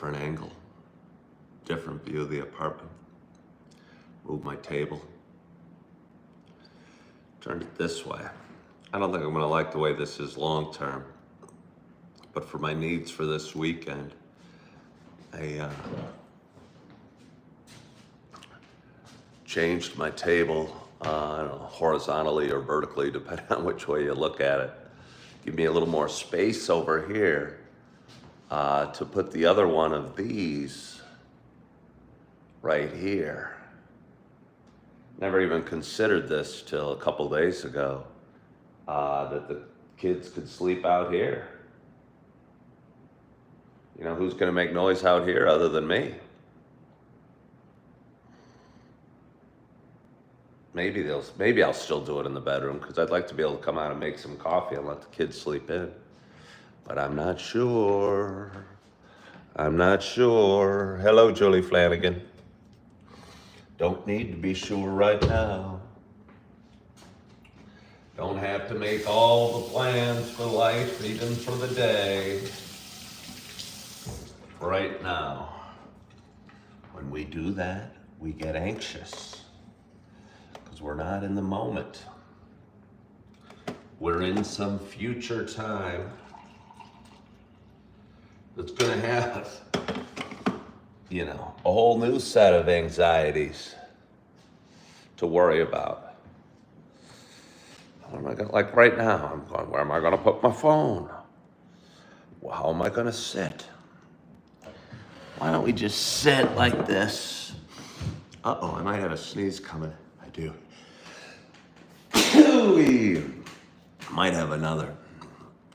different angle, different view of the apartment. Move my table. Turned it this way. I don't think I'm gonna like the way this is long term, but for my needs for this weekend, I changed my table, I don't know, horizontally or vertically, depending on which way you look at it. Give me a little more space over here to put the other one of these right here. Never even considered this till a couple days ago, that the kids could sleep out here. You know, who's gonna make noise out here other than me? Maybe I'll still do it in the bedroom, because I'd like to be able to come out and make some coffee and let the kids sleep in. But I'm not sure. I'm not sure. Hello, Julie Flanagan. Don't need to be sure right now. Don't have to make all the plans for life, even for the day. Right now. When we do that, we get anxious. Because we're not in the moment. We're in some future time that's gonna have, you know, a whole new set of anxieties to worry about. What am I gonna, like right now, I'm going, where am I gonna put my phone? Well, how am I gonna sit? Why don't we just sit like this? Uh-oh, I might have a sneeze coming. I do. Might have another.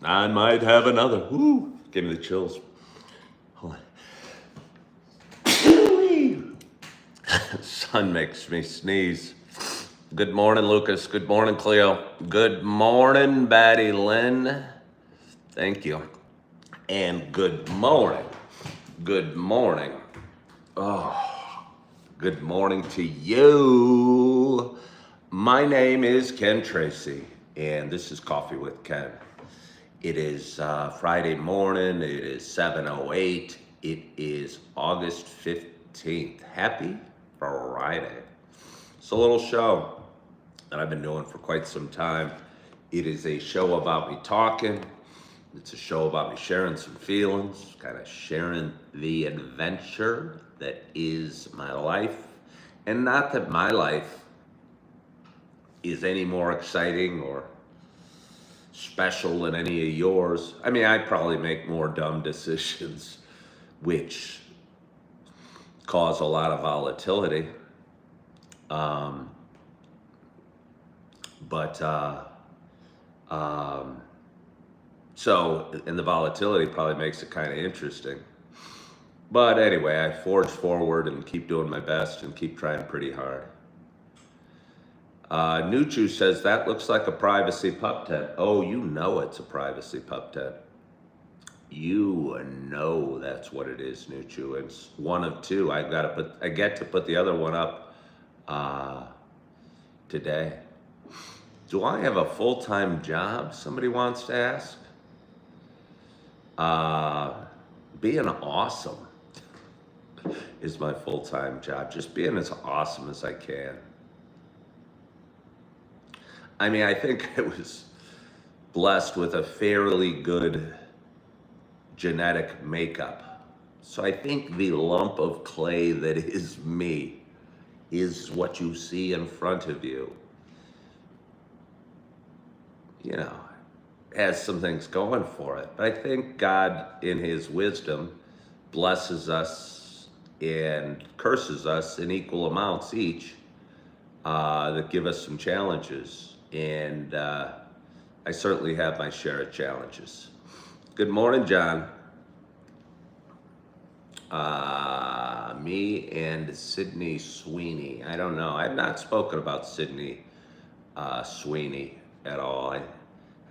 I might have another. Woo! Give me the chills. Hold on. Sun makes me sneeze. Good morning, Lucas. Good morning, Cleo. Good morning, Batty Lynn. Thank you. And good morning. Good morning. Oh, good morning to you. My name is Ken Tracy, and this is Coffee with Ken. It is Friday morning. It is 7:08. It is August 15th. Happy Friday. It's a little show that I've been doing for quite some time. It is a show about me talking. It's a show about me sharing some feelings, kind of sharing the adventure that is my life. And not that my life is any more exciting or special than any of yours. I mean, I probably make more dumb decisions, which cause a lot of volatility. And the volatility probably makes it kind of interesting. But anyway, I forge forward and keep doing my best and keep trying pretty hard. Nuchu says, that looks like a privacy pup tent. Oh, you know it's a privacy pup tent. You know that's what it is, Nuchu. It's one of two. I get to put the other one up today. Do I have a full-time job? Somebody wants to ask. Being awesome is my full-time job. Just being as awesome as I can. I mean, I think I was blessed with a fairly good genetic makeup. So I think the lump of clay that is me is what you see in front of you. You know, has some things going for it. But I think God, in his wisdom, blesses us and curses us in equal amounts each that give us some challenges. And I certainly have my share of challenges. Good morning, John. Me and Sydney Sweeney. I don't know. I've not spoken about Sydney Sweeney at all. I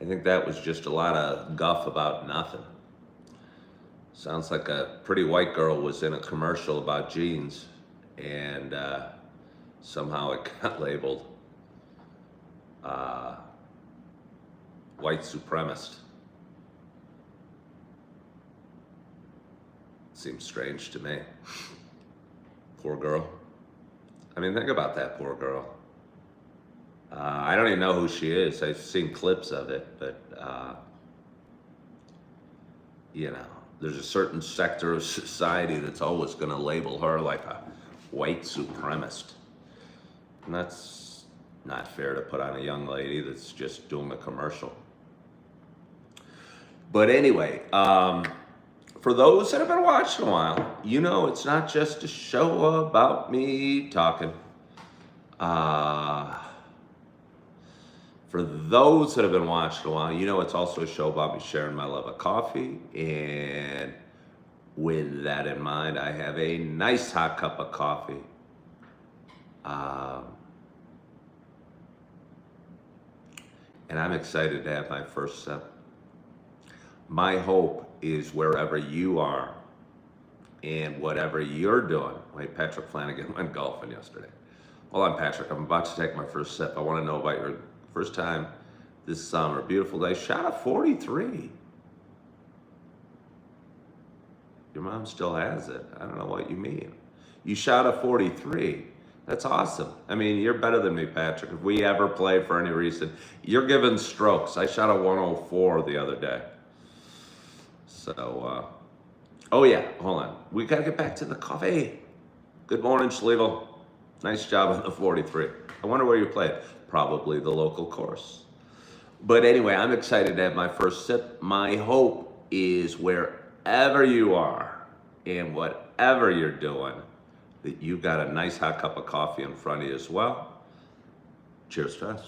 think that was just a lot of guff about nothing. Sounds like a pretty white girl was in a commercial about jeans, and somehow it got labeled white supremacist. Seems strange to me. Poor girl. I mean, think about that poor girl. I don't even know who she is. I've seen clips of it, but you know, there's a certain sector of society that's always going to label her like a white supremacist. And that's not fair to put on a young lady that's just doing a commercial. But anyway, for those that have been watching a while, you know it's not just a show about me talking. For those that have been watching a while, you know it's also a show about me sharing my love of coffee. And with that in mind, I have a nice hot cup of coffee. And I'm excited to have my first sip. My hope is wherever you are and whatever you're doing. Wait, Patrick Flanagan went golfing yesterday. Hold on, Patrick, I'm about to take my first sip. I want to know about your first time this summer. Beautiful day. Shot a 43. Your mom still has it. I don't know what you mean. You shot a 43. That's awesome. I mean, you're better than me, Patrick. If we ever play for any reason, you're giving strokes. I shot a 104 the other day. So, oh yeah, hold on. We gotta get back to the coffee. Good morning, Schlevel. Nice job on the 43. I wonder where you played. Probably the local course. But anyway, I'm excited to have my first sip. My hope is wherever you are and whatever you're doing, that you got a nice hot cup of coffee in front of you as well. Cheers to us.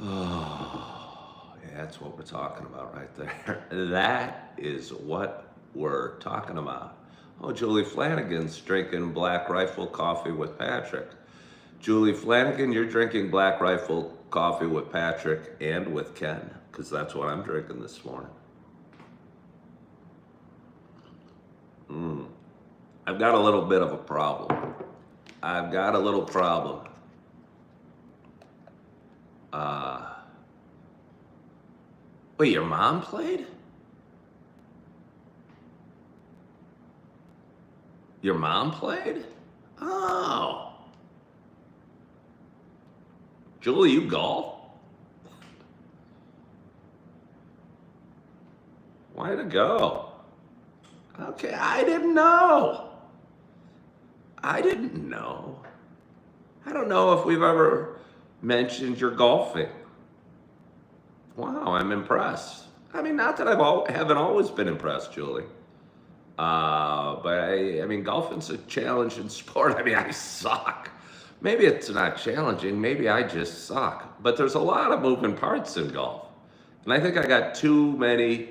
Oh, yeah, that's what we're talking about right there. That is what we're talking about. Oh, Julie Flanagan's drinking Black Rifle coffee with Patrick. Julie Flanagan, you're drinking Black Rifle coffee with Patrick and with Ken, because that's what I'm drinking this morning. I've got a little bit of a problem. Wait, your mom played? Your mom played? Oh. Julie, you golf? Way to go. Okay, I didn't know. I don't know if we've ever mentioned your golfing. Wow, I'm impressed. I mean, not that haven't always been impressed, Julie. But I mean, golfing's a challenging sport. I mean, I suck. Maybe it's not challenging. Maybe I just suck. But there's a lot of moving parts in golf. And I think I got too many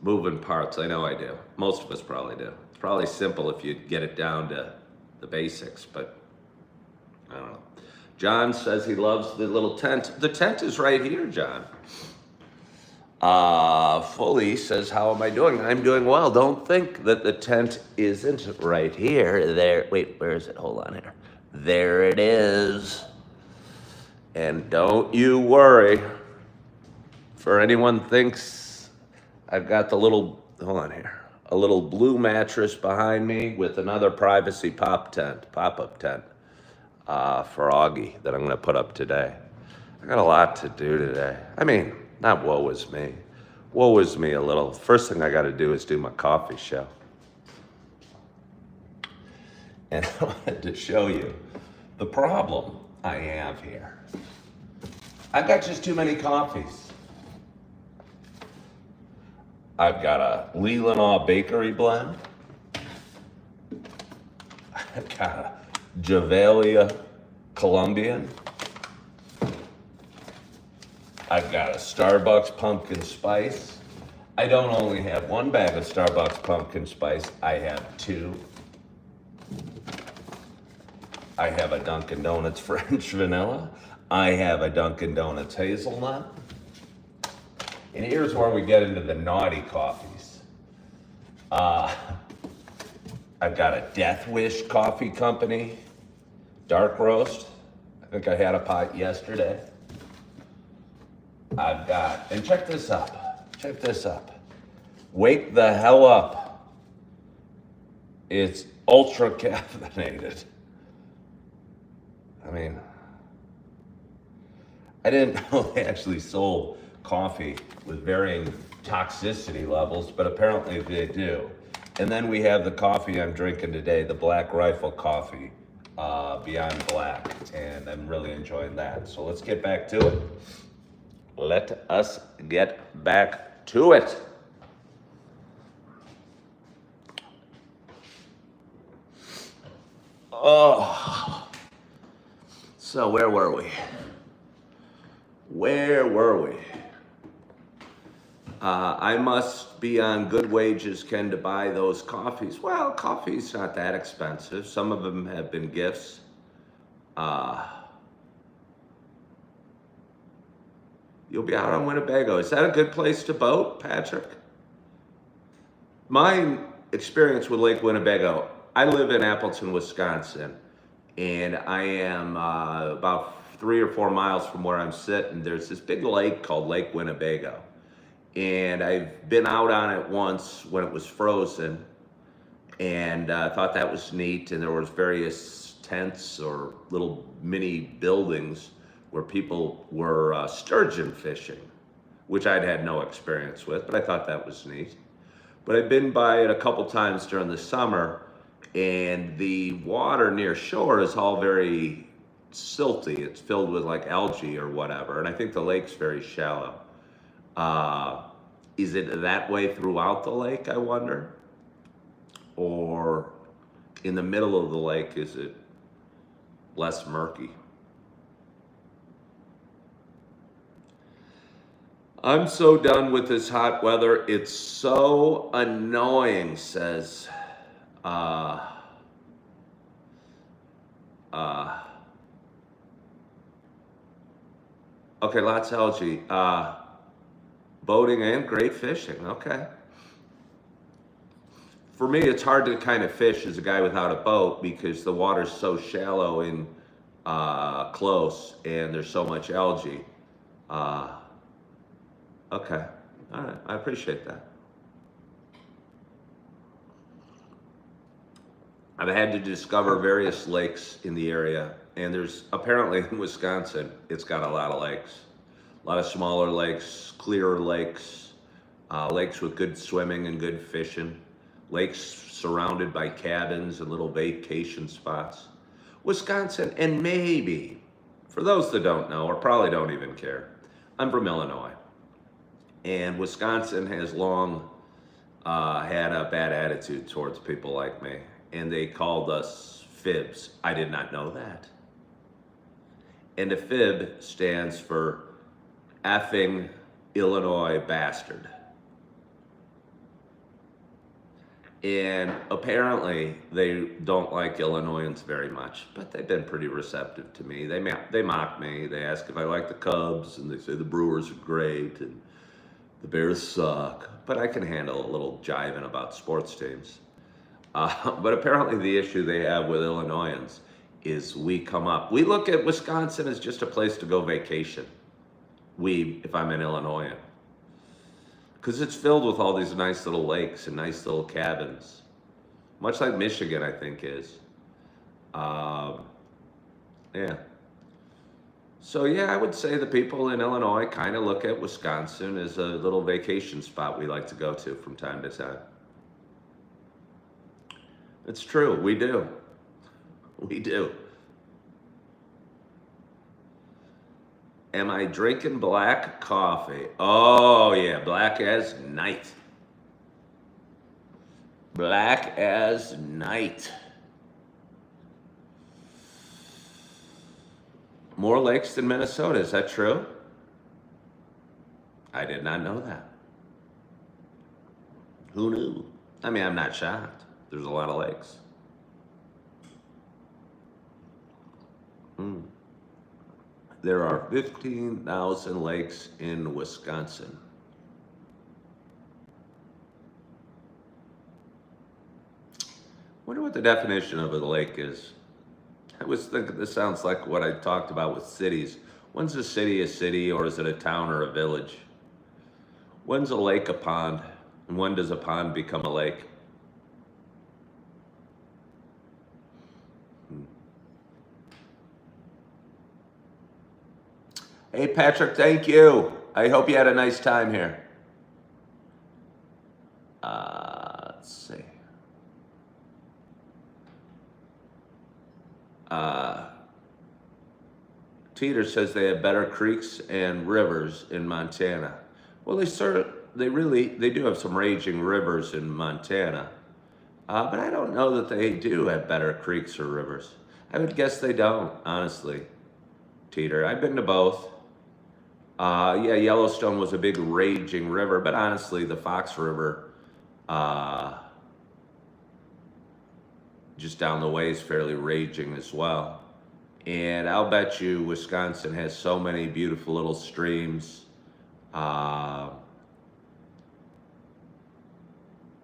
moving parts. I know I do. Most of us probably do. It's probably simple if you get it down to the basics, but I don't know. John says he loves the little tent. The tent is right here, John. Fully says, how am I doing? I'm doing well. Don't think that the tent isn't right here. There, wait, where is it? Hold on here. There it is. And don't you worry. For anyone thinks I've got the little, hold on here, a little blue mattress behind me with another privacy pop-up tent. For Auggie that I'm going to put up today. I got a lot to do today. I mean, not woe is me. Woe is me a little. First thing I got to do is do my coffee show. And I wanted to show you the problem I have here. I've got just too many coffees. I've got a Leelanau Bakery blend. I've got a Javalia Colombian. I've got a Starbucks pumpkin spice. I don't only have one bag of Starbucks pumpkin spice, I have two. I have a Dunkin' Donuts French vanilla. I have a Dunkin' Donuts hazelnut. And here's where we get into the naughty coffees. I've got a Death Wish Coffee Company dark roast. I think I had a pot yesterday. I've got, and check this up. Check this up. Wake the hell up. It's ultra caffeinated. I mean, I didn't know they actually sold coffee with varying toxicity levels, but apparently they do. And then we have the coffee I'm drinking today, the Black Rifle coffee, Beyond Black, and I'm really enjoying that. So let's get back to it. Let us get back to it. Oh, so where were we? Where were we? I must be on good wages, Ken, to buy those coffees. Well, coffee's not that expensive. Some of them have been gifts. You'll be out on Winnebago. Is that a good place to boat, Patrick? My experience with Lake Winnebago, I live in Appleton, Wisconsin, and I am about 3 or 4 miles from where I'm sitting. There's this big lake called Lake Winnebago. And I've been out on it once when it was frozen, and thought that was neat. And there was various tents or little mini buildings where people were sturgeon fishing, which I'd had no experience with, but I thought that was neat. But I've been by it a couple times during the summer, and the water near shore is all very silty. It's filled with like algae or whatever, and I think the lake's very shallow. Is it that way throughout the lake, I wonder? Or in the middle of the lake, is it less murky? I'm so done with this hot weather. It's so annoying, says okay, lots of algae. Boating and great fishing, okay. For me, it's hard to kind of fish as a guy without a boat because the water's so shallow and close, and there's so much algae. Okay, all right, I appreciate that. I've had to discover various lakes in the area, and there's apparently in Wisconsin, it's got a lot of lakes. A lot of smaller lakes, clearer lakes, lakes with good swimming and good fishing, lakes surrounded by cabins and little vacation spots. Wisconsin, and maybe, for those that don't know, or probably don't even care, I'm from Illinois. And Wisconsin has long had a bad attitude towards people like me. And they called us fibs. I did not know that. And a fib stands for effing Illinois bastard. And apparently they don't like Illinoisans very much, but they've been pretty receptive to me. They mock me. They ask if I like the Cubs, and they say the Brewers are great and the Bears suck. But I can handle a little jiving about sports teams. But apparently the issue they have with Illinoisans is we look at Wisconsin as just a place to go vacation. If I'm an Illinoisan. Because it's filled with all these nice little lakes and nice little cabins. Much like Michigan, I think, is. Yeah. So yeah, I would say the people in Illinois kind of look at Wisconsin as a little vacation spot we like to go to from time to time. It's true, we do. We do. Am I drinking black coffee? Oh yeah, black as night. Black as night. More lakes than Minnesota, is that true? I did not know that. Who knew? I mean, I'm not shocked. There's a lot of lakes. There are 15,000 lakes in Wisconsin. Wonder what the definition of a lake is. I was thinking this sounds like what I talked about with cities. When's a city, or is it a town or a village? When's a lake a pond? And when does a pond become a lake? Hey, Patrick, thank you. I hope you had a nice time here. Let's see. Teeter says they have better creeks and rivers in Montana. Well, they do have some raging rivers in Montana, but I don't know that they do have better creeks or rivers. I would guess they don't, honestly, Teeter. I've been to both. Yeah, Yellowstone was a big raging river, but honestly, the Fox River, just down the way, is fairly raging as well. And I'll bet you Wisconsin has so many beautiful little streams.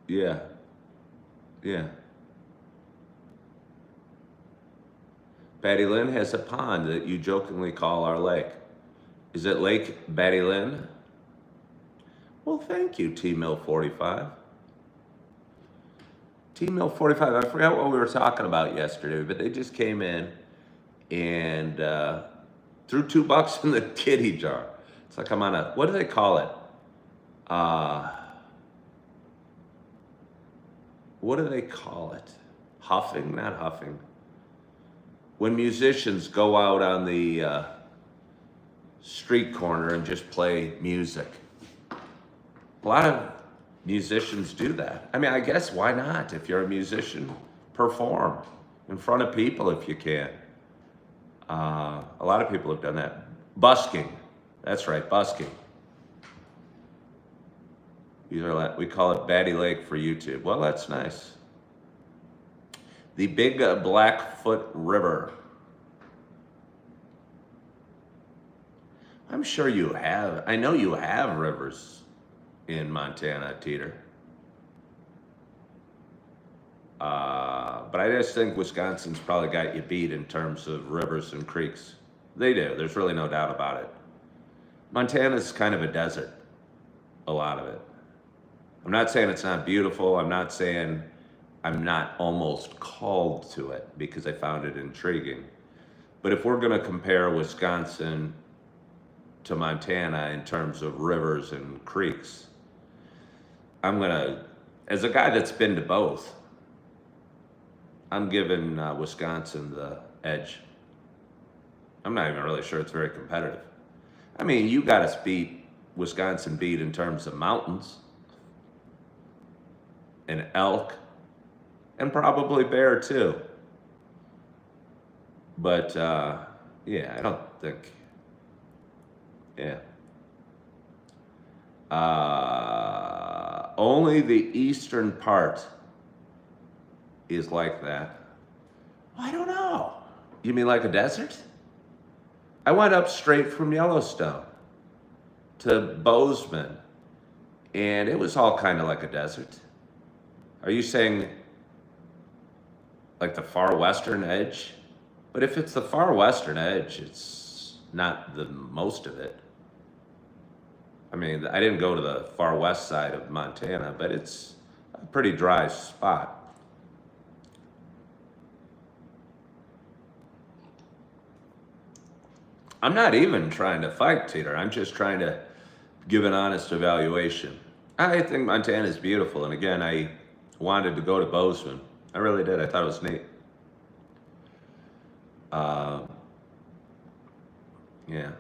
Yeah, yeah. Batty Lynn has a pond that you jokingly call our lake. Is it Lake Batty Lynn? Well, thank you, T-Mill45. T-Mill45, I forgot what we were talking about yesterday, but they just came in and threw $2 in the kitty jar. It's like I'm on a, what do they call it? What do they call it? Huffing? Not huffing. When musicians go out on the street corner and just play music. A lot of musicians do that. I mean, I guess why not? If you're a musician, perform in front of people if you can. A lot of people have done that. Busking. That's right, busking. We call it Batty Lake for YouTube. Well, that's nice. The Big Blackfoot River. I'm sure you have. I know you have rivers in Montana, Teeter. But I just think Wisconsin's probably got you beat in terms of rivers and creeks. They do. There's really no doubt about it. Montana's kind of a desert, a lot of it. I'm not saying it's not beautiful. I'm not saying I'm not almost called to it because I found it intriguing. But if we're going to compare Wisconsin to Montana in terms of rivers and creeks, I'm going to, as a guy that's been to both, I'm giving Wisconsin the edge. I'm not even really sure it's very competitive. I mean, you got us beat, Wisconsin beat in terms of mountains and elk and probably bear too. But yeah, I don't think, yeah. Only the eastern part is like that. I don't know. You mean like a desert? I went up straight from Yellowstone to Bozeman, and it was all kind of like a desert. Are you saying like the far western edge? But if it's the far western edge, it's not the most of it. I mean, I didn't go to the far west side of Montana, but it's a pretty dry spot. I'm not even trying to fight, Teeter. I'm just trying to give an honest evaluation. I think Montana is beautiful, and again, I wanted to go to Bozeman. I really did. I thought it was neat. Yeah.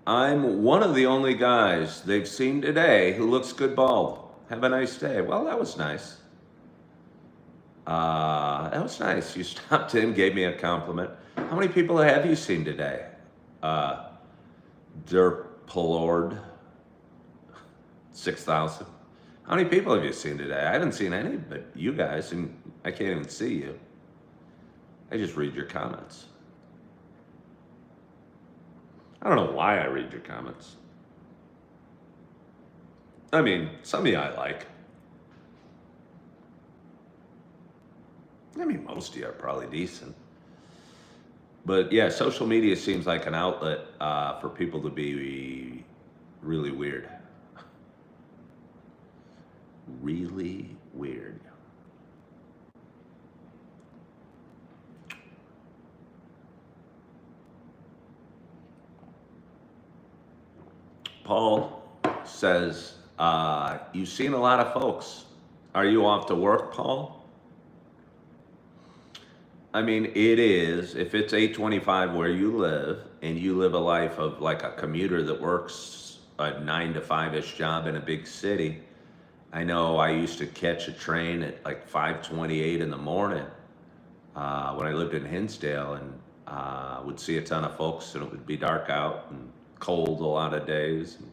I'm one of the only guys they've seen today who looks good bald. Have a nice day. Well, that was nice. That was nice. You stopped in, gave me a compliment. How many people have you seen today? Derpalord, 6,000. How many people have you seen today? I haven't seen any but you guys, and I can't even see you. I just read your comments. I don't know why I read your comments. I mean, some of you I like. I mean, most of you are probably decent. But yeah, social media seems like an outlet for people to be really weird. Really weird. Paul says, you've seen a lot of folks. Are you off to work, Paul? I mean, it is, if it's 8:25 where you live and you live a life of like a commuter that works a 9 to 5-ish job in a big city. I know I used to catch a train at like 5:28 in the morning when I lived in Hinsdale, and would see a ton of folks, and it would be dark out and cold a lot of days. And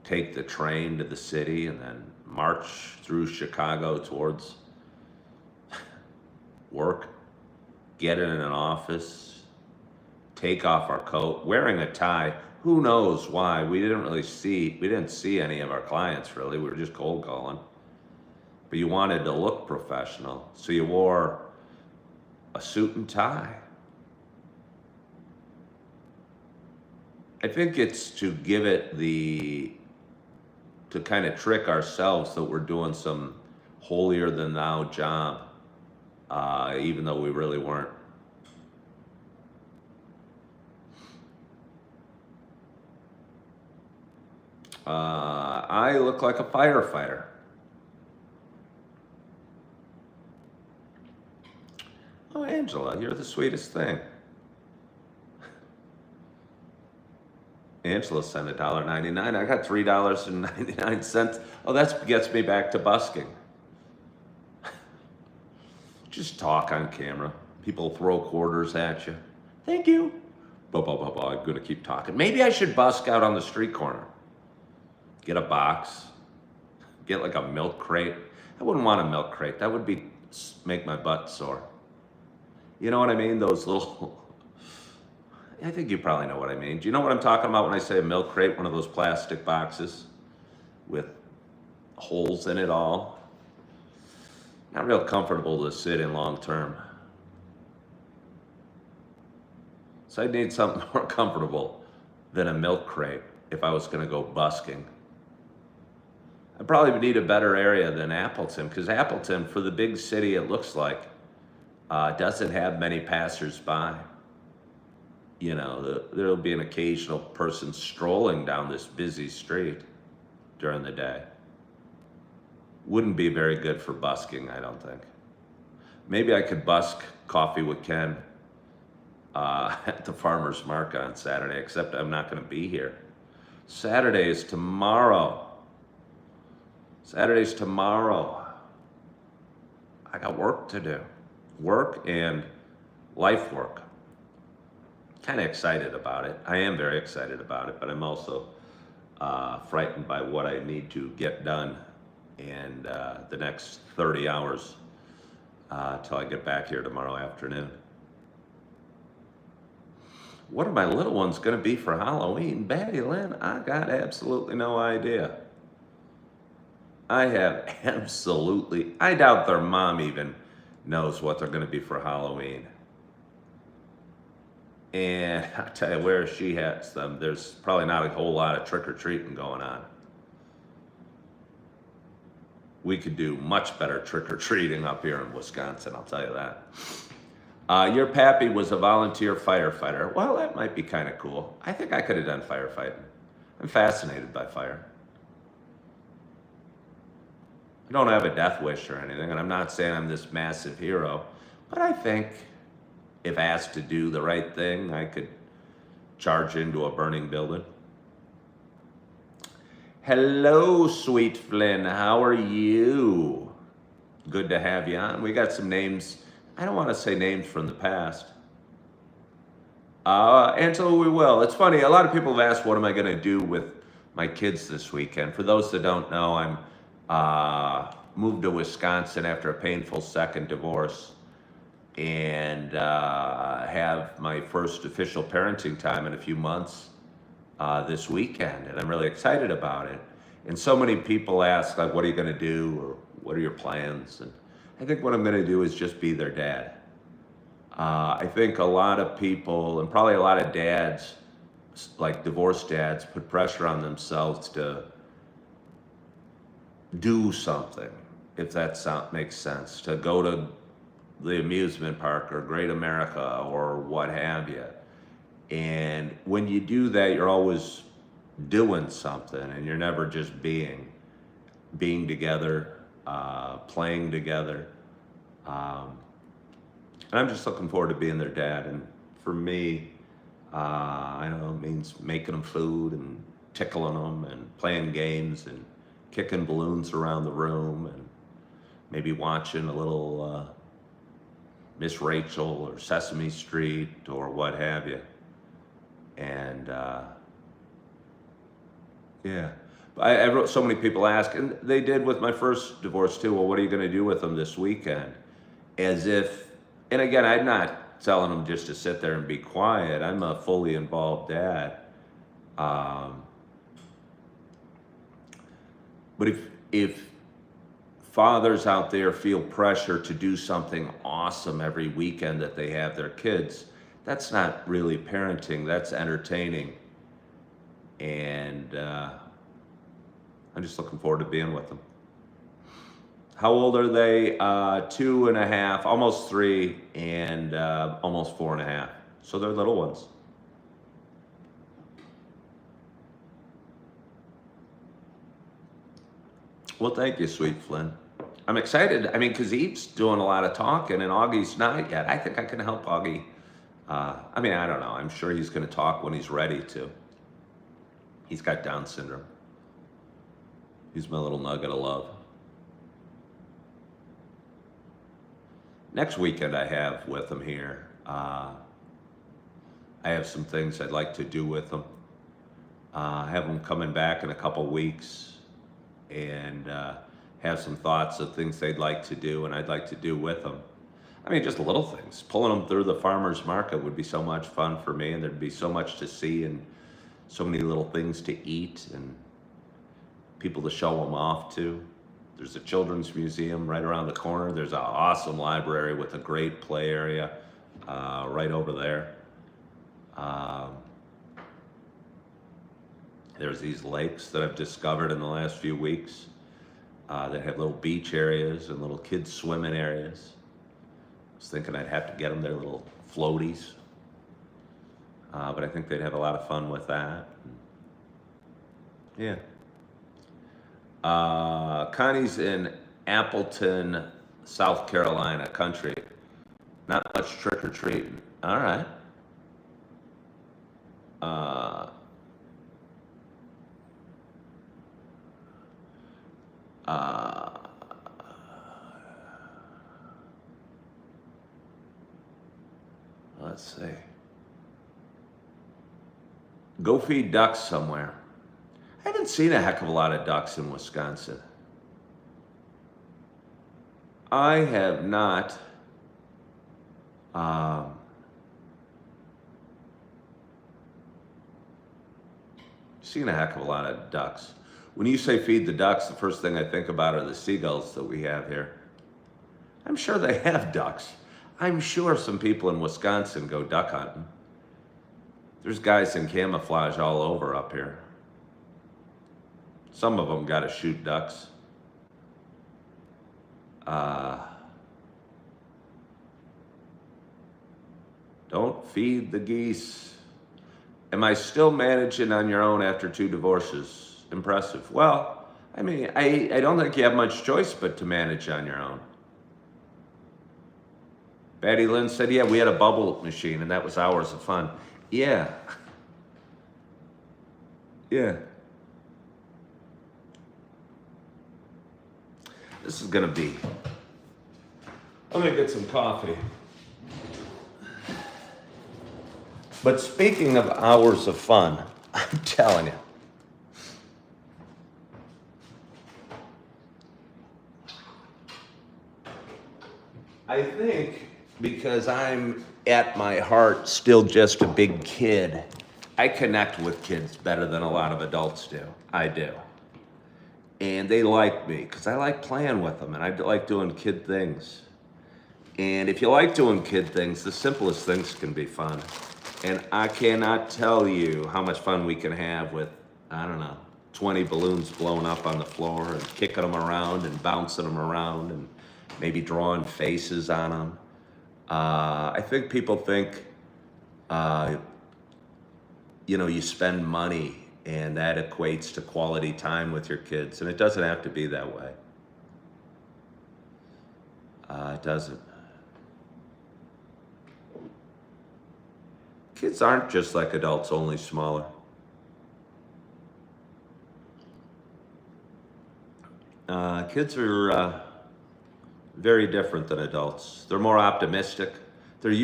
take the train to the city and then march through Chicago towards work, get in an office, take off our coat, wearing a tie. Who knows why? We didn't see any of our clients really. We were just cold calling. But you wanted to look professional, so you wore a suit and tie. I think it's to give it to kind of trick ourselves that we're doing some holier than thou job, even though we really weren't. I look like a firefighter. Oh, Angela, you're the sweetest thing. Angela sent $1.99. I got $3.99. Oh, that gets me back to busking. Just talk on camera. People throw quarters at you. Thank you. I'm gonna keep talking. Maybe I should busk out on the street corner. Get a box. Get like a milk crate. I wouldn't want a milk crate. That would make my butt sore. You know what I mean? Those little, I think you probably know what I mean. Do you know what I'm talking about when I say a milk crate? One of those plastic boxes with holes in it all. Not real comfortable to sit in long term. So I'd need something more comfortable than a milk crate if I was gonna go busking. I probably would need a better area than Appleton, because Appleton, for the big city it looks like, doesn't have many passers-by. You know, there'll be an occasional person strolling down this busy street during the day. Wouldn't be very good for busking, I don't think. Maybe I could busk Coffee with Ken at the farmer's market on Saturday, except I'm not gonna be here. Saturday is tomorrow. Saturday's tomorrow. I got work to do. Work and life work. Kind of excited about it. I am very excited about it, but I'm also frightened by what I need to get done in the next 30 hours till I get back here tomorrow afternoon. What are my little ones gonna be for Halloween? Batty Lynn, I got absolutely no idea. I doubt their mom even knows what they're gonna be for Halloween. And I tell you, where she has them, there's probably not a whole lot of trick-or-treating going on. We could do much better trick-or-treating up here in Wisconsin, I'll tell you that. Your pappy was a volunteer firefighter. Well, that might be kind of cool. I think I could have done firefighting. I'm fascinated by fire. I don't have a death wish or anything, and I'm not saying I'm this massive hero, but I think if asked to do the right thing, I could charge into a burning building. Hello, sweet Flynn. How are you? Good to have you on. We got some names. I don't want to say names from the past. Angela, we will. It's funny. A lot of people have asked, what am I going to do with my kids this weekend? For those that don't know, I'm moved to Wisconsin after a painful second divorce, and have my first official parenting time in a few months this weekend, and I'm really excited about it. And so many people ask, like, what are you going to do, or what are your plans? And I think what I'm going to do is just be their dad. I think a lot of people, and probably a lot of dads, like divorced dads, put pressure on themselves to do something, if that makes sense, to go to the amusement park or Great America or what have you. And when you do that, you're always doing something, and you're never just being together, playing together. And I'm just looking forward to being their dad. And for me, I know it means making them food and tickling them and playing games and kicking balloons around the room and maybe watching a little Miss Rachel or Sesame Street or what have you. And yeah, I wrote, so many people ask, and they did with my first divorce too, well, what are you going to do with them this weekend? As if, and again, I'm not telling them just to sit there and be quiet. I'm a fully involved dad. But if fathers out there feel pressure to do something awesome every weekend that they have their kids, that's not really parenting, that's entertaining. And I'm just looking forward to being with them. How old are they? 2.5, almost 3, and almost 4.5. So they're little ones. Well, thank you, sweet Flynn. I'm excited. I mean, because Eve's doing a lot of talking and Augie's not yet. I think I can help Auggie. I mean, I don't know. I'm sure he's going to talk when he's ready to. He's got Down syndrome. He's my little nugget of love. Next weekend I have with him here. I have some things I'd like to do with him. I have him coming back in a couple weeks and have some thoughts of things they'd like to do and I'd like to do with them. I mean, just little things. Pulling them through the farmer's market would be so much fun for me, and there'd be so much to see and so many little things to eat and people to show them off to. There's a children's museum right around the corner. There's an awesome library with a great play area right over there. There's these lakes that I've discovered in the last few weeks that have little beach areas and little kids swimming areas. I was thinking I'd have to get them their little floaties, but I think they'd have a lot of fun with that. Yeah. Connie's in Appleton, South Carolina country. Not much trick-or-treating. All right. Let's see. Go feed ducks somewhere. I haven't seen a heck of a lot of ducks in Wisconsin. I have not seen a heck of a lot of ducks. When you say feed the ducks, the first thing I think about are the seagulls that we have here. I'm sure they have ducks. I'm sure some people in Wisconsin go duck hunting. There's guys in camouflage all over up here. Some of them got to shoot ducks. Don't feed the geese. Am I still managing on your own after 2 divorces? Impressive. Well, I mean, I don't think you have much choice but to manage on your own. Batty Lynn said, yeah, we had a bubble machine and that was hours of fun. Yeah. Yeah. This is gonna be, I'm gonna get some coffee. But speaking of hours of fun, I'm telling you, I think because I'm at my heart still just a big kid, I connect with kids better than a lot of adults do. I do. And they like me because I like playing with them and I like doing kid things. And if you like doing kid things, the simplest things can be fun. And I cannot tell you how much fun we can have with, I don't know, 20 balloons blowing up on the floor and kicking them around and bouncing them around and maybe drawing faces on them. I think people think, you spend money and that equates to quality time with your kids, and it doesn't have to be that way. It doesn't. Kids aren't just like adults, only smaller. Kids are very different than adults. They're more optimistic. They're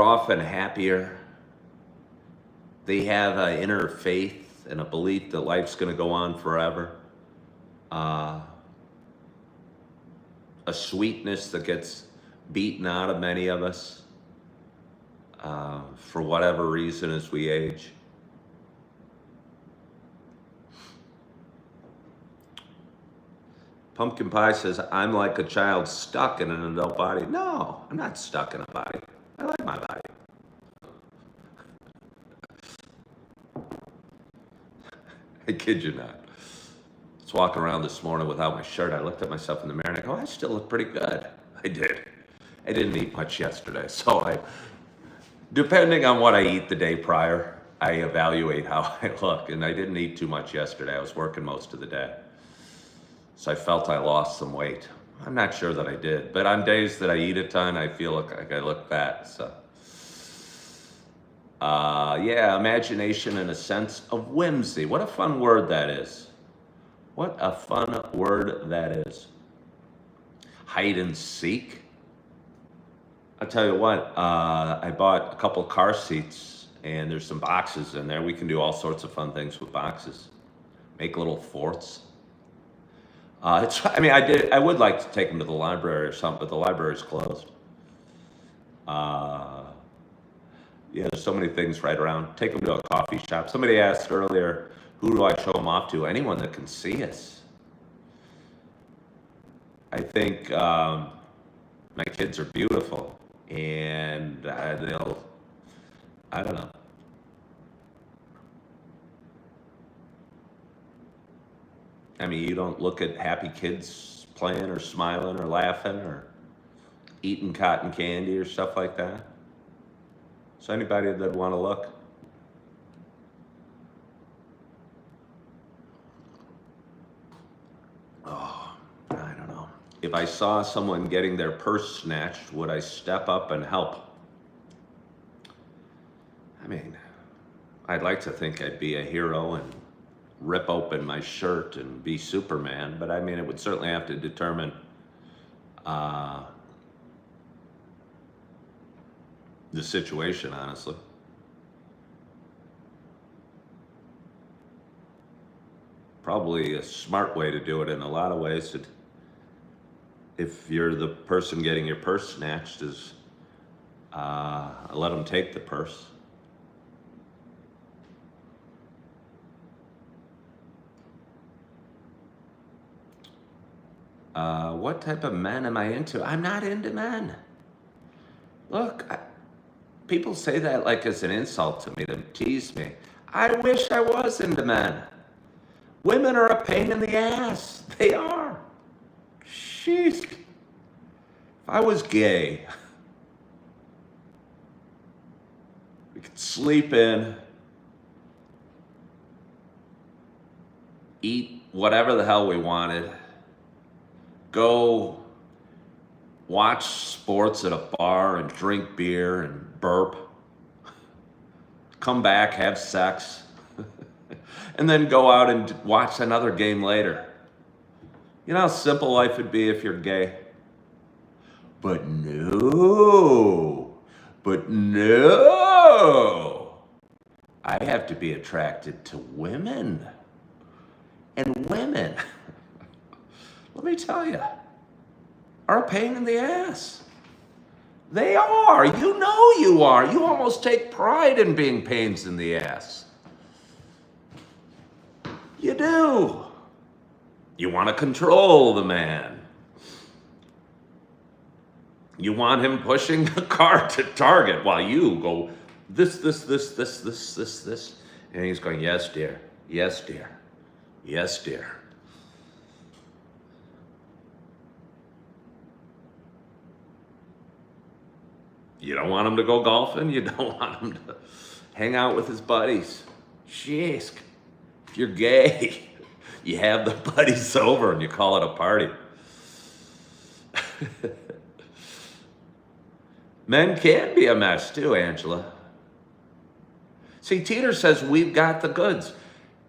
often happier. They have an inner faith and a belief that life's going to go on forever. A sweetness that gets beaten out of many of us for whatever reason as we age. Pumpkin Pie says, I'm like a child stuck in an adult body. No, I'm not stuck in a body. I like my body. I kid you not. I was walking around this morning without my shirt. I looked at myself in the mirror and I go, I still look pretty good. I did. I didn't eat much yesterday. So depending on what I eat the day prior, I evaluate how I look. And I didn't eat too much yesterday. I was working most of the day. So I felt I lost some weight. I'm not sure that I did, but on days that I eat a ton, I feel like I look fat. So, imagination and a sense of whimsy. What a fun word that is. What a fun word that is. Hide and seek. I'll tell you what, I bought a couple car seats and there's some boxes in there. We can do all sorts of fun things with boxes. Make little forts. I would like to take them to the library or something, but the library's closed. There's so many things right around. Take them to a coffee shop. Somebody asked earlier, who do I show them off to? Anyone that can see us. I think my kids are beautiful, and I don't know. You don't look at happy kids playing or smiling or laughing or eating cotton candy or stuff like that. So anybody that want to look. Oh, I don't know. If I saw someone getting their purse snatched, would I step up and help? I'd like to think I'd be a hero and rip open my shirt and be Superman, but it would certainly have to determine the situation, honestly. Probably a smart way to do it in a lot of ways. If you're the person getting your purse snatched, is let them take the purse. What type of men am I into? I'm not into men. Look, people say that like as an insult to me, to tease me. I wish I was into men. Women are a pain in the ass. They are. Jeez. If I was gay, we could sleep in, eat whatever the hell we wanted, go watch sports at a bar and drink beer and burp, come back, have sex, and then go out and watch another game later. You know how simple life would be if you're gay? But no, I have to be attracted to women. And women, let me tell you, are a pain in the ass. They are. You know you are. You almost take pride in being pains in the ass. You do. You want to control the man. You want him pushing the car to target while you go this. And he's going, yes, dear. Yes, dear. Yes, dear. You don't want him to go golfing. You don't want him to hang out with his buddies. Jeez. If you're gay, you have the buddies over and you call it a party. Men can be a mess too, Angela. See, Teeter says we've got the goods.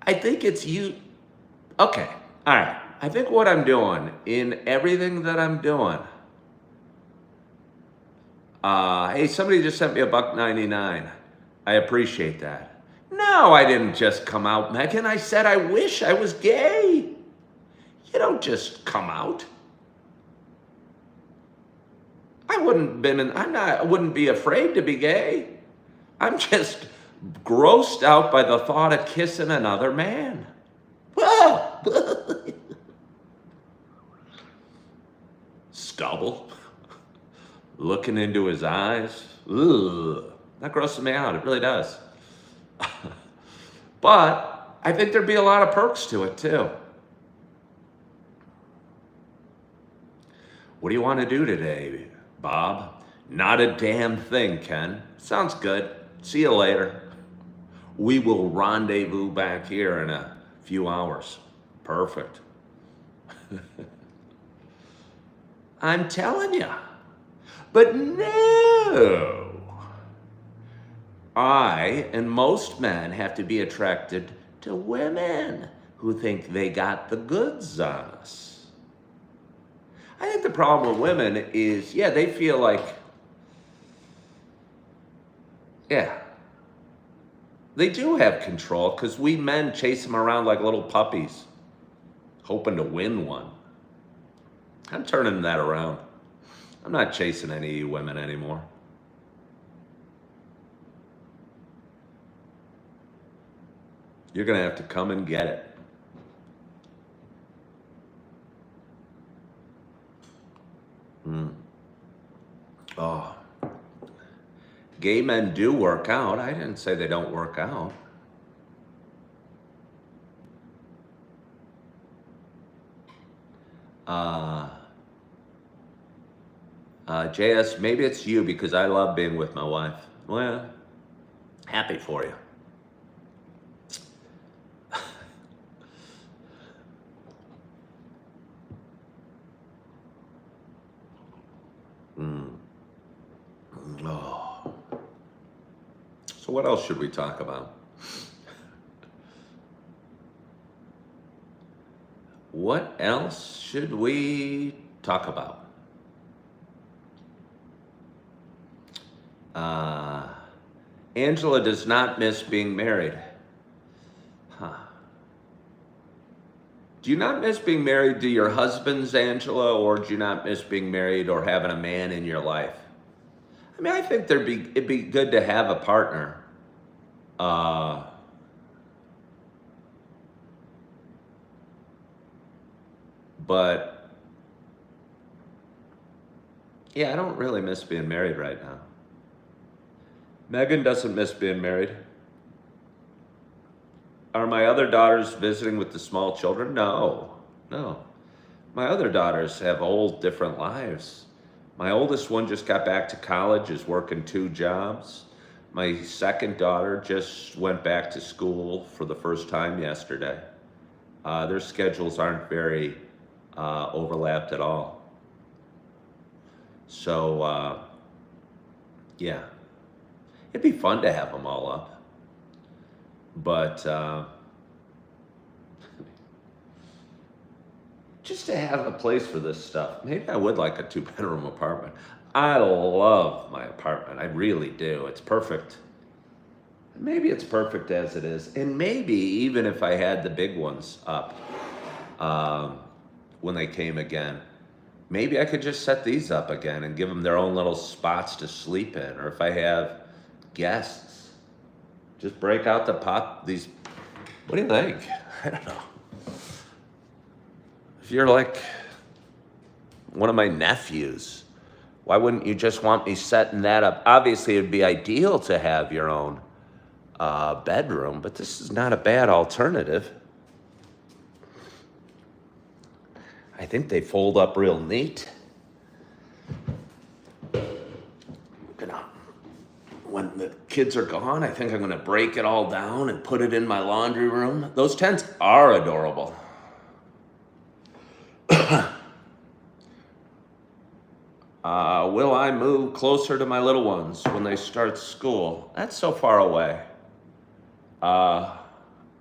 I think it's you. Okay, all right. I think what I'm doing in everything that I'm doing. Hey, somebody just sent me $1.99. I appreciate that. No, I didn't just come out, Megan. I said I wish I was gay. You don't just come out. I wouldn't be afraid to be gay. I'm just grossed out by the thought of kissing another man. Stubble. Looking into his eyes. Ugh. That grosses me out. It really does. But I think there'd be a lot of perks to it too. What do you want to do today, Bob? Not a damn thing, Ken. Sounds good. See you later. We will rendezvous back here in a few hours. Perfect. I'm telling you. But no. I and most men have to be attracted to women who think they got the goods on us. I think the problem with women is, yeah, they feel like, yeah, they do have control because we men chase them around like little puppies, hoping to win one. I'm turning that around. I'm not chasing any of you women anymore. You're going to have to come and get it. Oh. Gay men do work out. I didn't say they don't work out. JS, maybe it's you because I love being with my wife. Well, happy for you. Oh. So what else should we talk about? What else should we talk about? Angela does not miss being married. Huh. Do you not miss being married to your husbands, Angela, or do you not miss being married or having a man in your life? I mean, I think it'd be good to have a partner. But yeah, I don't really miss being married right now. Megan doesn't miss being married. Are my other daughters visiting with the small children? No. My other daughters have whole different lives. My oldest one just got back to college, is working 2 jobs. My second daughter just went back to school for the first time yesterday. Their schedules aren't very overlapped at all. So, yeah. It'd be fun to have them all up. But just to have a place for this stuff. Maybe I would like a 2-bedroom apartment. I love my apartment. I really do. It's perfect. Maybe it's perfect as it is. And maybe even if I had the big ones up when they came again, maybe I could just set these up again and give them their own little spots to sleep in. Or if I have guests, just break out these What do you think? I don't know. If you're like one of my nephews, why wouldn't you just want me setting that up? Obviously, it'd be ideal to have your own bedroom, but this is not a bad alternative. I think they fold up real neat. When the kids are gone, I think I'm gonna break it all down and put it in my laundry room. Those tents are adorable. Will I move closer to my little ones when they start school? That's so far away.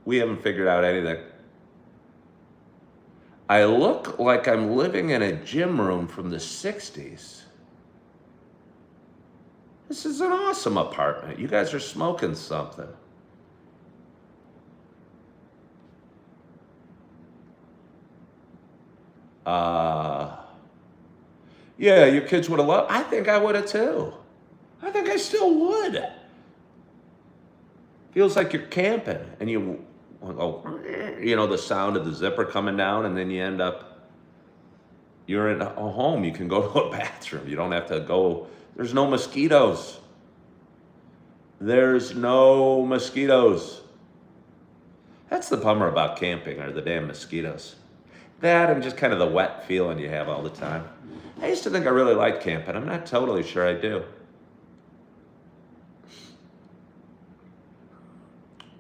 We haven't figured out anything. I look like I'm living in a gym room from the 60s. This is an awesome apartment. You guys are smoking something. Yeah, your kids would have loved. I think I would have too. I think I still would. Feels like you're camping and you know, the sound of the zipper coming down, and then you end up, you're in a home. You can go to a bathroom. You don't have to go. There's no mosquitoes. There's no mosquitoes. That's the bummer about camping, are the damn mosquitoes. That and just kind of the wet feeling you have all the time. I used to think I really liked camping. I'm not totally sure I do.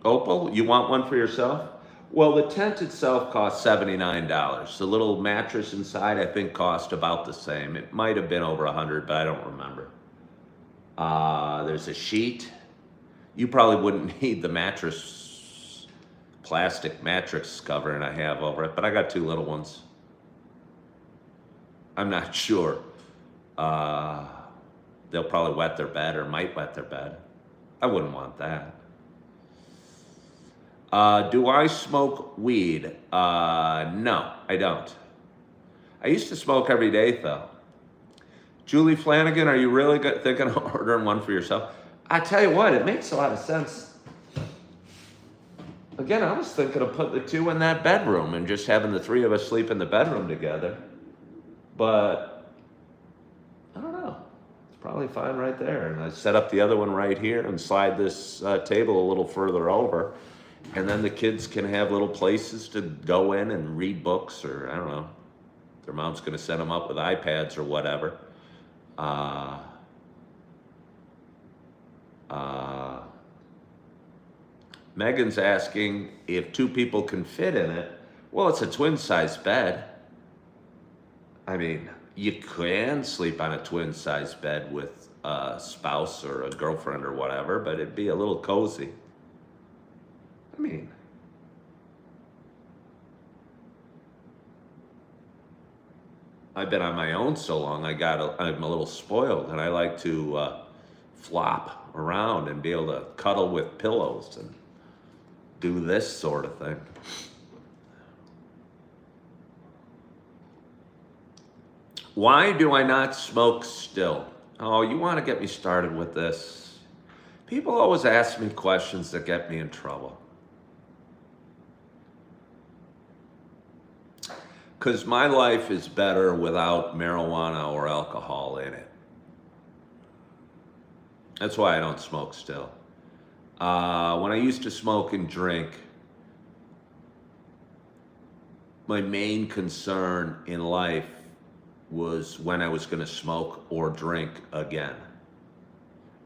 Opal, you want one for yourself? Well, the tent itself cost $79. The little mattress inside, I think, cost about the same. It might have been over $100, but I don't remember. There's a sheet. You probably wouldn't need the mattress, plastic mattress covering I have over it, but I got two little ones. I'm not sure. They'll probably wet their bed or might wet their bed. I wouldn't want that. Do I smoke weed? No, I don't. I used to smoke every day, though. Julie Flanagan, are you really thinking of ordering one for yourself? I tell you what, it makes a lot of sense. Again, I was thinking of putting the two in that bedroom and just having the three of us sleep in the bedroom together. But, I don't know. It's probably fine right there. And I set up the other one right here and slide this table a little further over. And then the kids can have little places to go in and read books, or I don't know. Their mom's going to set them up with iPads or whatever. Megan's asking if two people can fit in it. Well, it's a twin-size bed. I mean, you can sleep on a twin-size bed with a spouse or a girlfriend or whatever, but it'd be a little cozy. I mean, I've been on my own so long, I'm a little spoiled, and I like to flop around and be able to cuddle with pillows and do this sort of thing. Why do I not smoke still? Oh, you want to get me started with this? People always ask me questions that get me in trouble. Because my life is better without marijuana or alcohol in it. That's why I don't smoke still. When I used to smoke and drink, my main concern in life was when I was going to smoke or drink again.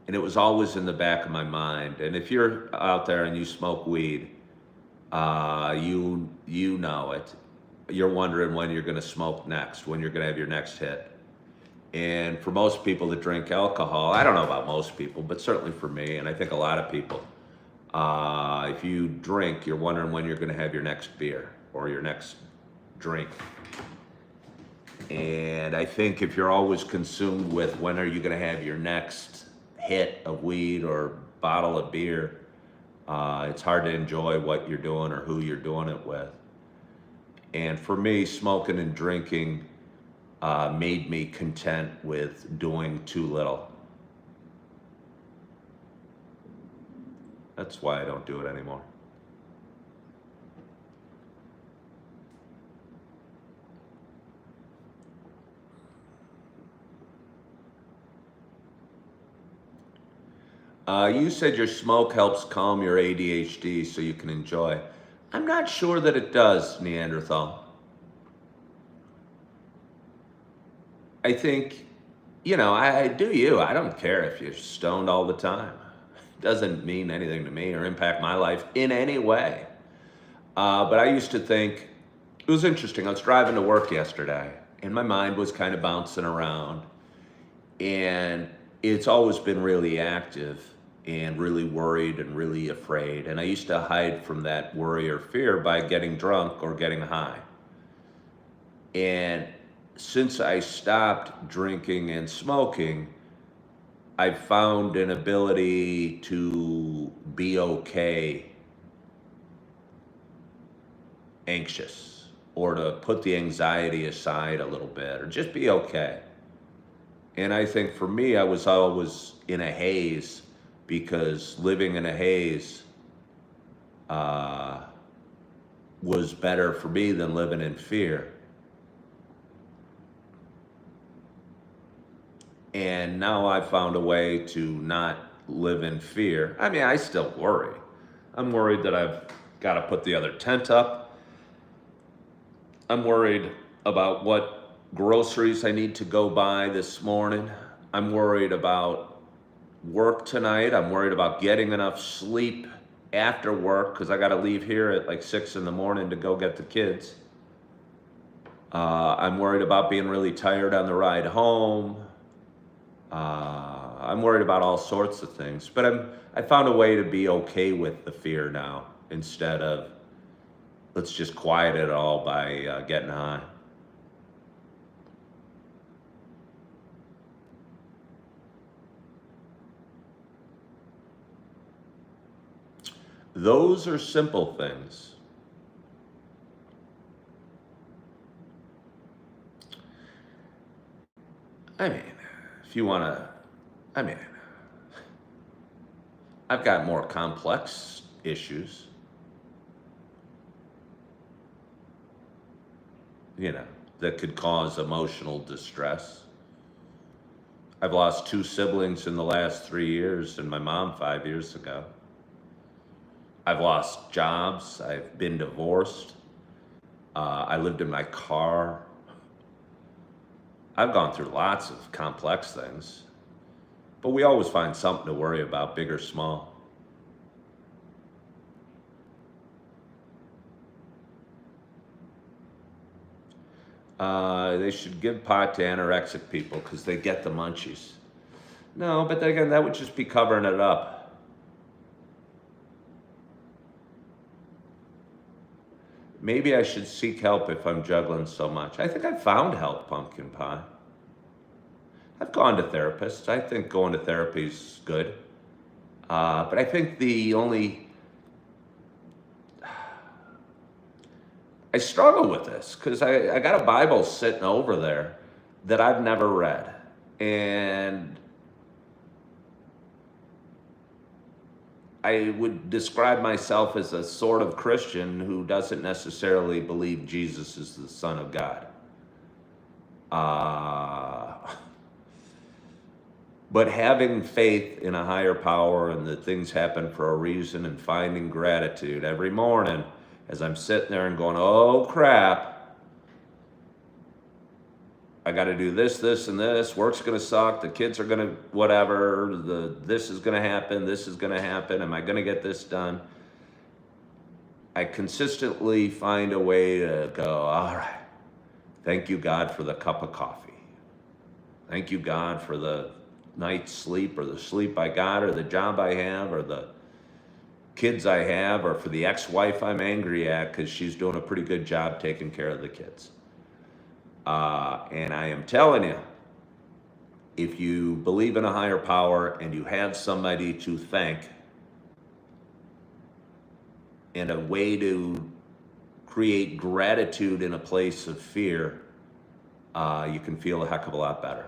And it was always in the back of my mind. And if you're out there and you smoke weed, you know it. You're wondering when you're going to smoke next, when you're going to have your next hit. And for most people that drink alcohol, I don't know about most people, but certainly for me, and I think a lot of people, if you drink, you're wondering when you're going to have your next beer or your next drink. And I think if you're always consumed with when are you going to have your next hit of weed or bottle of beer, it's hard to enjoy what you're doing or who you're doing it with. And for me, smoking and drinking made me content with doing too little. That's why I don't do it anymore. You said your smoke helps calm your ADHD so you can enjoy. I'm not sure that it does, Neanderthal. I think, I do you. I don't care if you're stoned all the time. It doesn't mean anything to me or impact my life in any way. But I used to think, it was interesting. I was driving to work yesterday and my mind was kind of bouncing around. And it's always been really active and really worried and really afraid. And I used to hide from that worry or fear by getting drunk or getting high. And since I stopped drinking and smoking, I've found an ability to be okay anxious, or to put the anxiety aside a little bit, or just be okay. And I think for me, I was always in a haze because living in a haze was better for me than living in fear. And now I've found a way to not live in fear. I mean, I still worry. I'm worried that I've got to put the other tent up. I'm worried about what groceries I need to go buy this morning. I'm worried about work tonight. I'm worried about getting enough sleep after work because I got to leave here at like 6 in the morning to go get the kids. I'm worried about being really tired on the ride home. I'm worried about all sorts of things, but I found a way to be okay with the fear now instead of let's just quiet it all by getting high. Those are simple things. I mean, if you want to, I've got more complex issues, that could cause emotional distress. I've lost 2 siblings in the last 3 years and my mom 5 years ago. I've lost jobs. I've been divorced. I lived in my car. I've gone through lots of complex things, but we always find something to worry about, big or small. They should give pot to anorexic people because they get the munchies. No, but again, that would just be covering it up. Maybe I should seek help if I'm juggling so much. I think I've found help, pumpkin pie. I've gone to therapists. I think going to therapy is good. But I think I struggle with this because I got a Bible sitting over there that I've never read. And I would describe myself as a sort of Christian who doesn't necessarily believe Jesus is the Son of God. But having faith in a higher power and that things happen for a reason and finding gratitude every morning as I'm sitting there and going, oh crap, I got to do this, this, and this. Work's going to suck. The kids are going to whatever. This is going to happen. This is going to happen. Am I going to get this done? I consistently find a way to go, all right, thank you, God, for the cup of coffee. Thank you, God, for the night's sleep or the sleep I got or the job I have or the kids I have or for the ex-wife I'm angry at because she's doing a pretty good job taking care of the kids. And I am telling you, if you believe in a higher power and you have somebody to thank and a way to create gratitude in a place of fear, you can feel a heck of a lot better.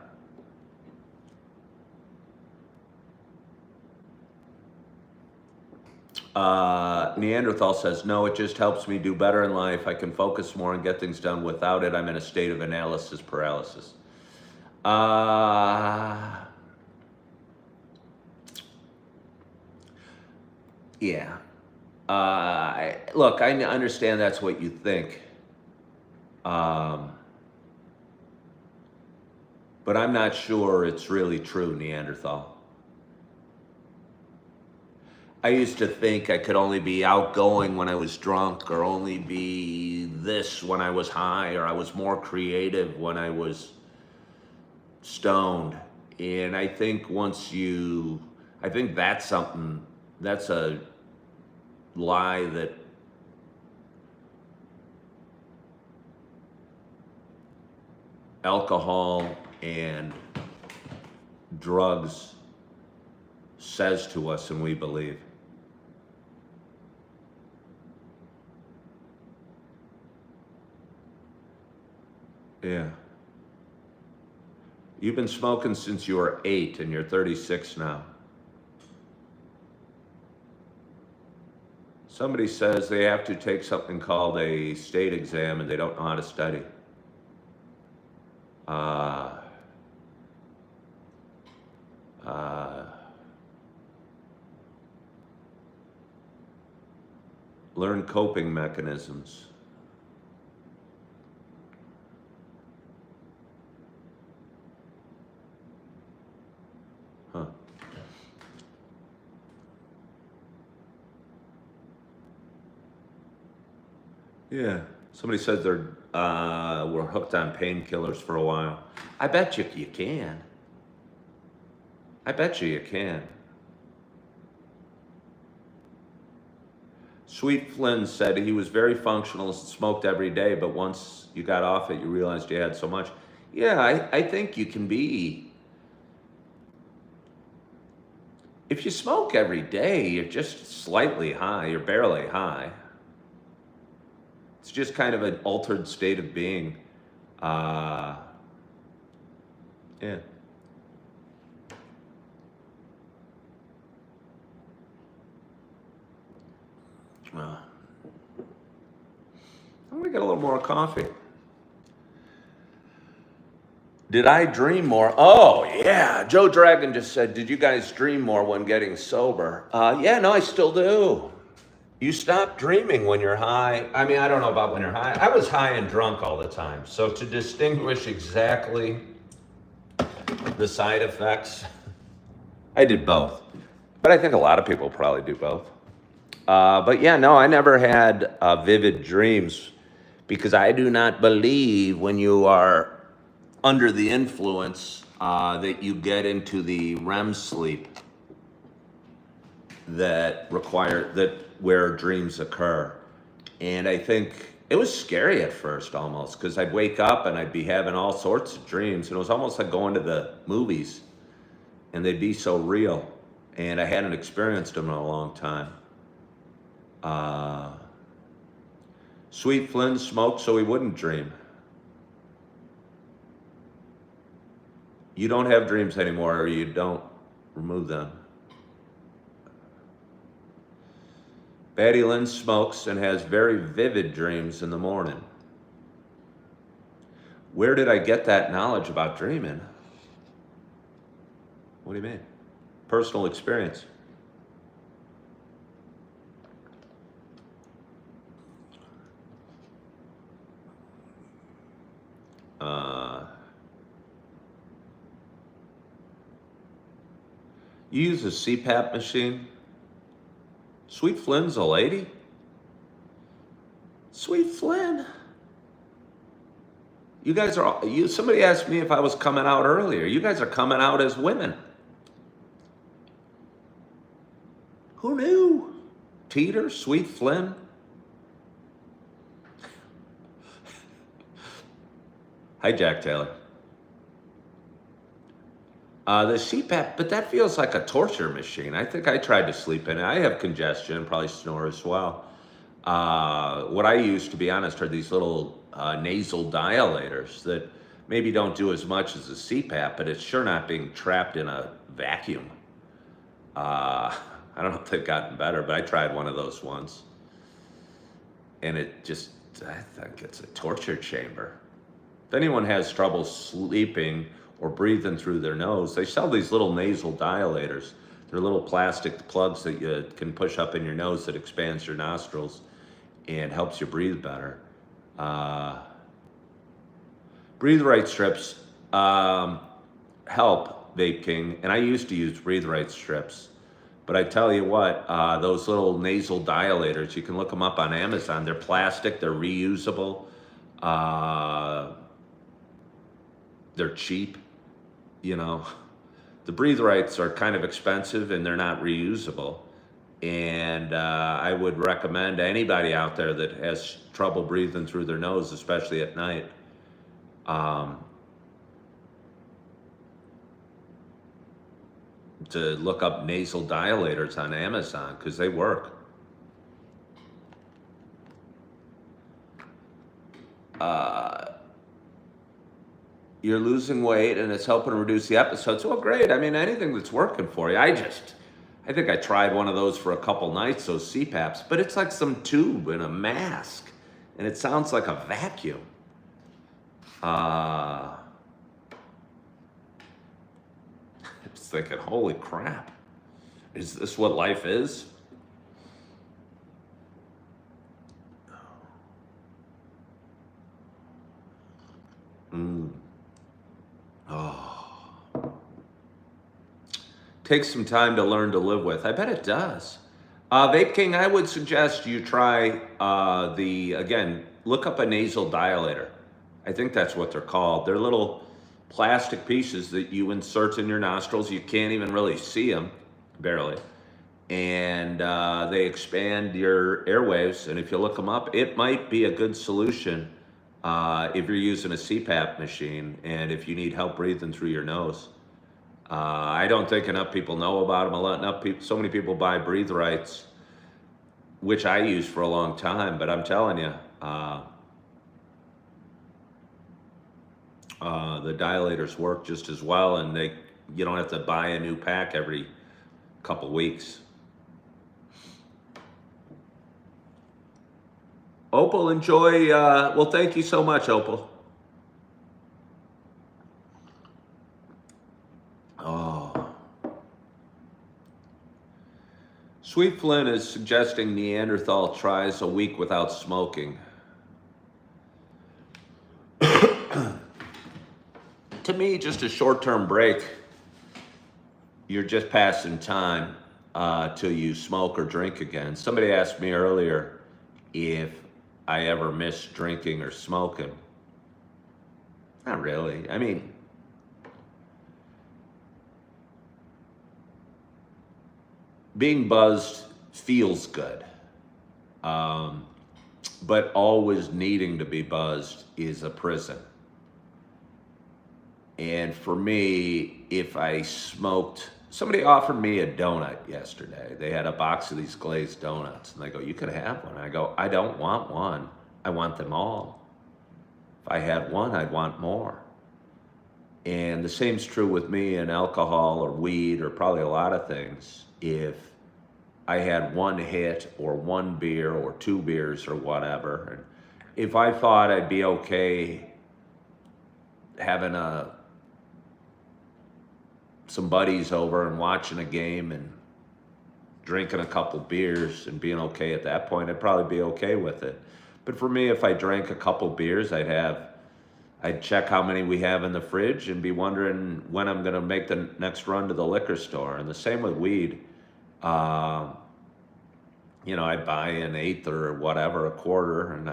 Neanderthal says, no, it just helps me do better in life. I can focus more and get things done. Without it, I'm in a state of analysis paralysis. Yeah. Look, I understand that's what you think. Um, but I'm not sure it's really true, Neanderthal. I used to think I could only be outgoing when I was drunk, or only be this when I was high, or I was more creative when I was stoned. And I think I think that's something, that's a lie that alcohol and drugs says to us and we believe. Yeah. You've been smoking since you were 8 and you're 36 now. Somebody says they have to take something called a state exam and they don't know how to study. Uh, uh, learn coping mechanisms. Huh. Yeah. Somebody said they're were hooked on painkillers for a while. I bet you can. I bet you can. Sweet Flynn said he was very functional, smoked every day, but once you got off it, you realized you had so much. Yeah, I think you can be. If you smoke every day, you're just slightly high, you're barely high. It's just kind of an altered state of being. Yeah. I'm gonna get a little more coffee. Did I dream more? Oh, yeah. Joe Dragon just said, did you guys dream more when getting sober? Yeah, no, I still do. You stop dreaming when you're high. I mean, I don't know about when you're high. I was high and drunk all the time. So to distinguish exactly the side effects, I did both. But I think a lot of people probably do both. But yeah, no, I never had vivid dreams because I do not believe when you are under the influence that you get into the REM sleep that where dreams occur. And I think it was scary at first almost because I'd wake up and I'd be having all sorts of dreams, and it was almost like going to the movies and they'd be so real, and I hadn't experienced them in a long time. Sweet Flynn smoked so he wouldn't dream. You don't have dreams anymore, or you don't remove them. Batty Lynn smokes and has very vivid dreams in the morning. Where did I get that knowledge about dreaming? What do you mean? Personal experience. You use a CPAP machine? Sweet Flynn's a lady? Sweet Flynn. You guys are, somebody asked me if I was coming out earlier. You guys are coming out as women. Who knew? Teeter, Sweet Flynn. Hi, Jack Taylor. The CPAP, but that feels like a torture machine. I think I tried to sleep in it. I have congestion and probably snore as well. What I use, to be honest, are these little nasal dilators that maybe don't do as much as a CPAP, but it's sure not being trapped in a vacuum. I don't know if they've gotten better, but I tried one of those once. And it just, I think it's a torture chamber. If anyone has trouble sleeping or breathing through their nose, they sell these little nasal dilators. They're little plastic plugs that you can push up in your nose that expands your nostrils and helps you breathe better. Breathe Right strips help Vape King, and I used to use Breathe Right strips. But I tell you what, those little nasal dilators, you can look them up on Amazon. They're plastic, they're reusable, they're cheap, you know. The Breathe Rights are kind of expensive and they're not reusable. And I would recommend anybody out there that has trouble breathing through their nose, especially at night, to look up nasal dilators on Amazon because they work. You're losing weight and it's helping to reduce the episodes. Well, great. I mean, anything that's working for you. I think I tried one of those for a couple nights, those CPAPs, but it's like some tube and a mask, and it sounds like a vacuum. I was thinking, holy crap, is this what life is? Oh. Takes some time to learn to live with. I bet it does. Vape King, I would suggest you try again, look up a nasal dilator. I think that's what they're called. They're little plastic pieces that you insert in your nostrils. You can't even really see them, barely. And they expand your airwaves. And if you look them up, it might be a good solution if you're using a CPAP machine and if you need help breathing through your nose. I don't think enough people know about them. So many people buy Breathe Rights, which I used for a long time, but I'm telling you, the dilators work just as well, and you don't have to buy a new pack every couple weeks. Opal, enjoy. Well, thank you so much, Opal. Oh. Sweet Flynn is suggesting Neanderthal tries a week without smoking. To me, just a short-term break. You're just passing time till you smoke or drink again. Somebody asked me earlier if I ever miss drinking or smoking. Not really. I mean, being buzzed feels good. But always needing to be buzzed is a prison. And for me, if I smoked, somebody offered me a donut yesterday. They had a box of these glazed donuts, and they go, you could have one. I go, I don't want one. I want them all. If I had one, I'd want more. And the same's true with me in alcohol or weed or probably a lot of things. If I had one hit or one beer or two beers or whatever, and if I thought I'd be okay having some buddies over and watching a game and drinking a couple beers and being okay at that point, I'd probably be okay with it. But for me, if I drank a couple beers, I'd check how many we have in the fridge and be wondering when I'm gonna make the next run to the liquor store. And the same with weed. I'd buy an eighth or whatever, a quarter, and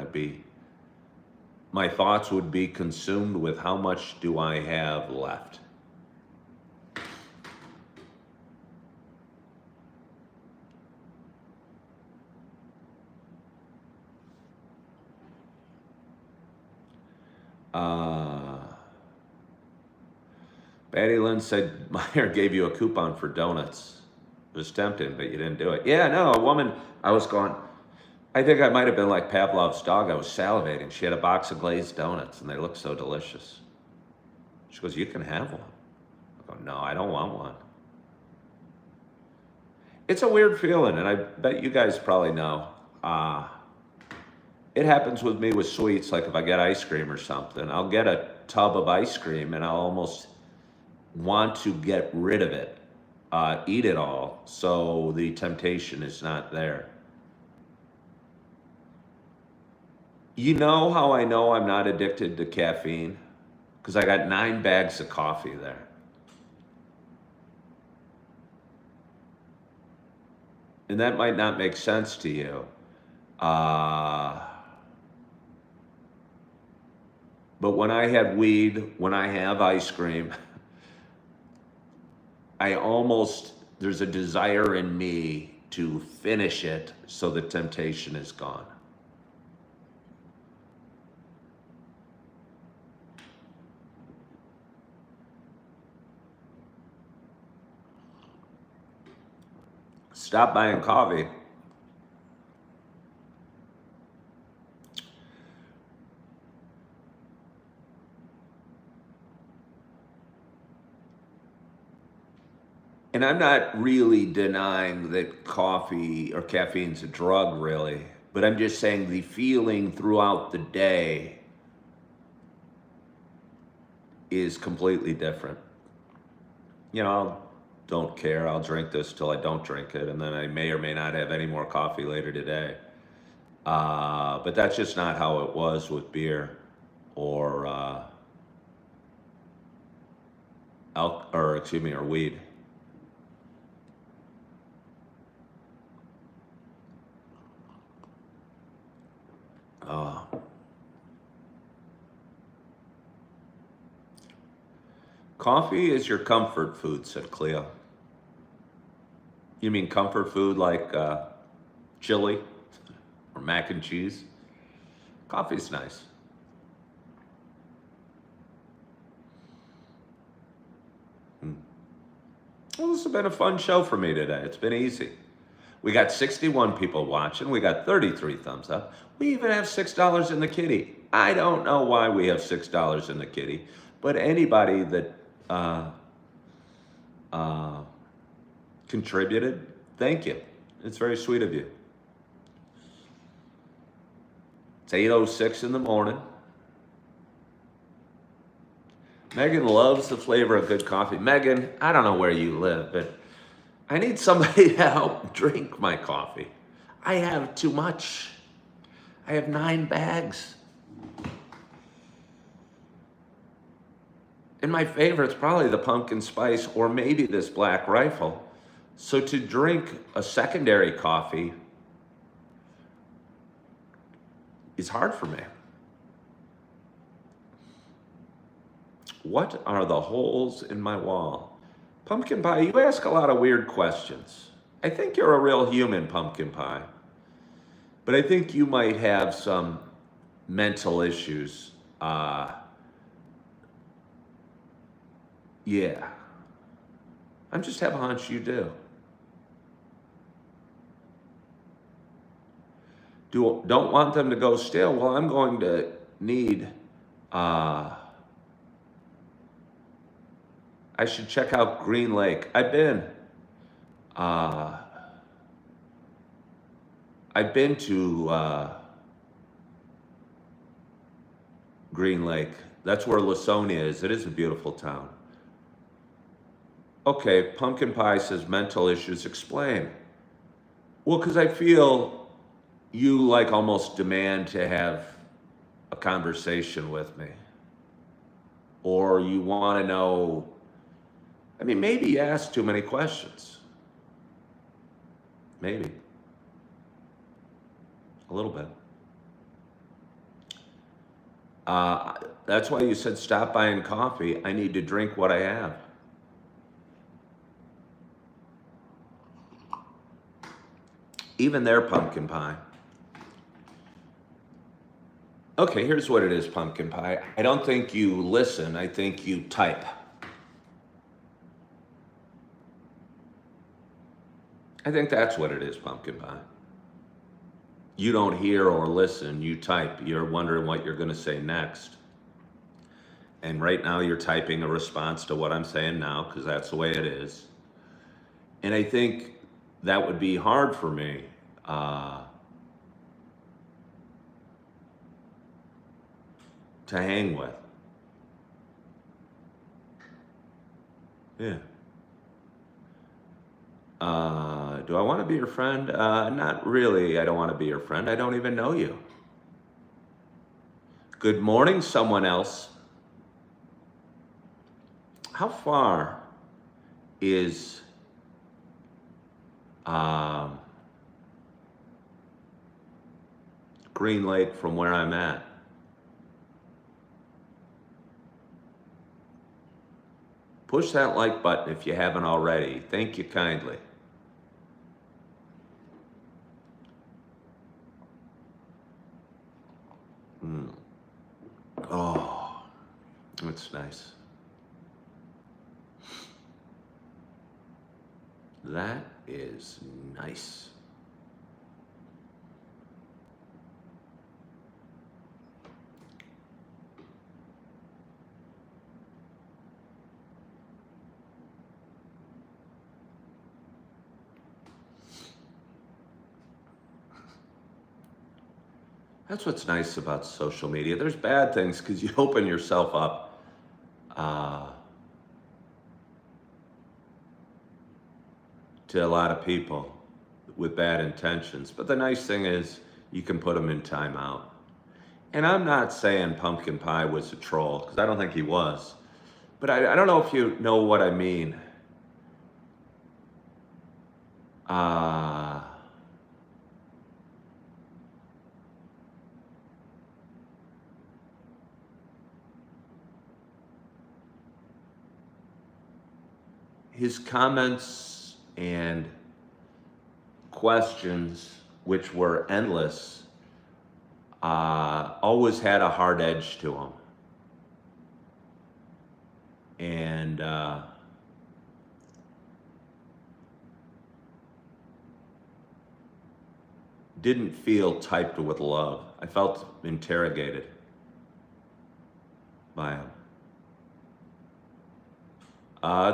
my thoughts would be consumed with how much do I have left. Patty Lynn said Meyer gave you a coupon for donuts. It was tempting, but you didn't do it. Yeah, no, a woman, I was going, I think I might have been like Pavlov's dog. I was salivating. She had a box of glazed donuts, and they looked so delicious. She goes, you can have one. I go, no, I don't want one. It's a weird feeling, and I bet you guys probably know. It happens with me with sweets, like if I get ice cream or something, I'll get a tub of ice cream, and I'll almost want to get rid of it eat it all, so the temptation is not there. You know how I know I'm not addicted to caffeine? Because I got 9 bags of coffee there. And that might not make sense to you. But when I have weed, when I have ice cream, there's a desire in me to finish it so the temptation is gone. Stop buying coffee. And I'm not really denying that coffee or caffeine's a drug, really, but I'm just saying the feeling throughout the day is completely different. You know, don't care. I'll drink this till I don't drink it, and then I may or may not have any more coffee later today. But that's just not how it was with beer or or weed. Coffee is your comfort food, said Cleo. You mean comfort food like chili or mac and cheese? Coffee's nice. Well, this has been a fun show for me today. It's been easy. We got 61 people watching. We got 33 thumbs up. We even have $6 in the kitty. I don't know why we have $6 in the kitty, but anybody that contributed, thank you. It's very sweet of you. It's 8:06 in the morning. Megan loves the flavor of good coffee. Megan, I don't know where you live, but I need somebody to help drink my coffee. I have too much. I have 9 bags. And my favorite's probably the pumpkin spice or maybe this Black Rifle. So to drink a secondary coffee is hard for me. What are the holes in my wall? Pumpkin Pie, you ask a lot of weird questions. I think you're a real human, Pumpkin Pie. But I think you might have some mental issues. Yeah. I just have a hunch you do. Don't want them to go stale. Well, I'm going to need, I should check out Green Lake. I've been to Green Lake. That's where Lasonia is. It is a beautiful town. Okay, Pumpkin Pie says mental issues. Explain. Well, because I feel you like almost demand to have a conversation with me. Or you want to know, I mean, maybe you ask too many questions. Maybe. A little bit. That's why you said stop buying coffee. I need to drink what I have. Even their Pumpkin Pie. Okay, here's what it is, Pumpkin Pie. I don't think you listen, I think you type. I think that's what it is, Pumpkin Pie. You don't hear or listen, you type. You're wondering what you're going to say next. And right now you're typing a response to what I'm saying now, because that's the way it is. And I think that would be hard for me. To hang with. Yeah. Do I want to be your friend? Not really. I don't want to be your friend. I don't even know you. Good morning, someone else. How far is Green Lake from where I'm at? Push that like button if you haven't already. Thank you kindly. Oh, that's nice. That is nice. That's what's nice about social media. There's bad things because you open yourself up to a lot of people with bad intentions. But the nice thing is you can put them in timeout. And I'm not saying Pumpkin Pie was a troll, because I don't think he was. But I don't know if you know what I mean. His comments and questions, which were endless, always had a hard edge to them. And didn't feel typed with love. I felt interrogated by him.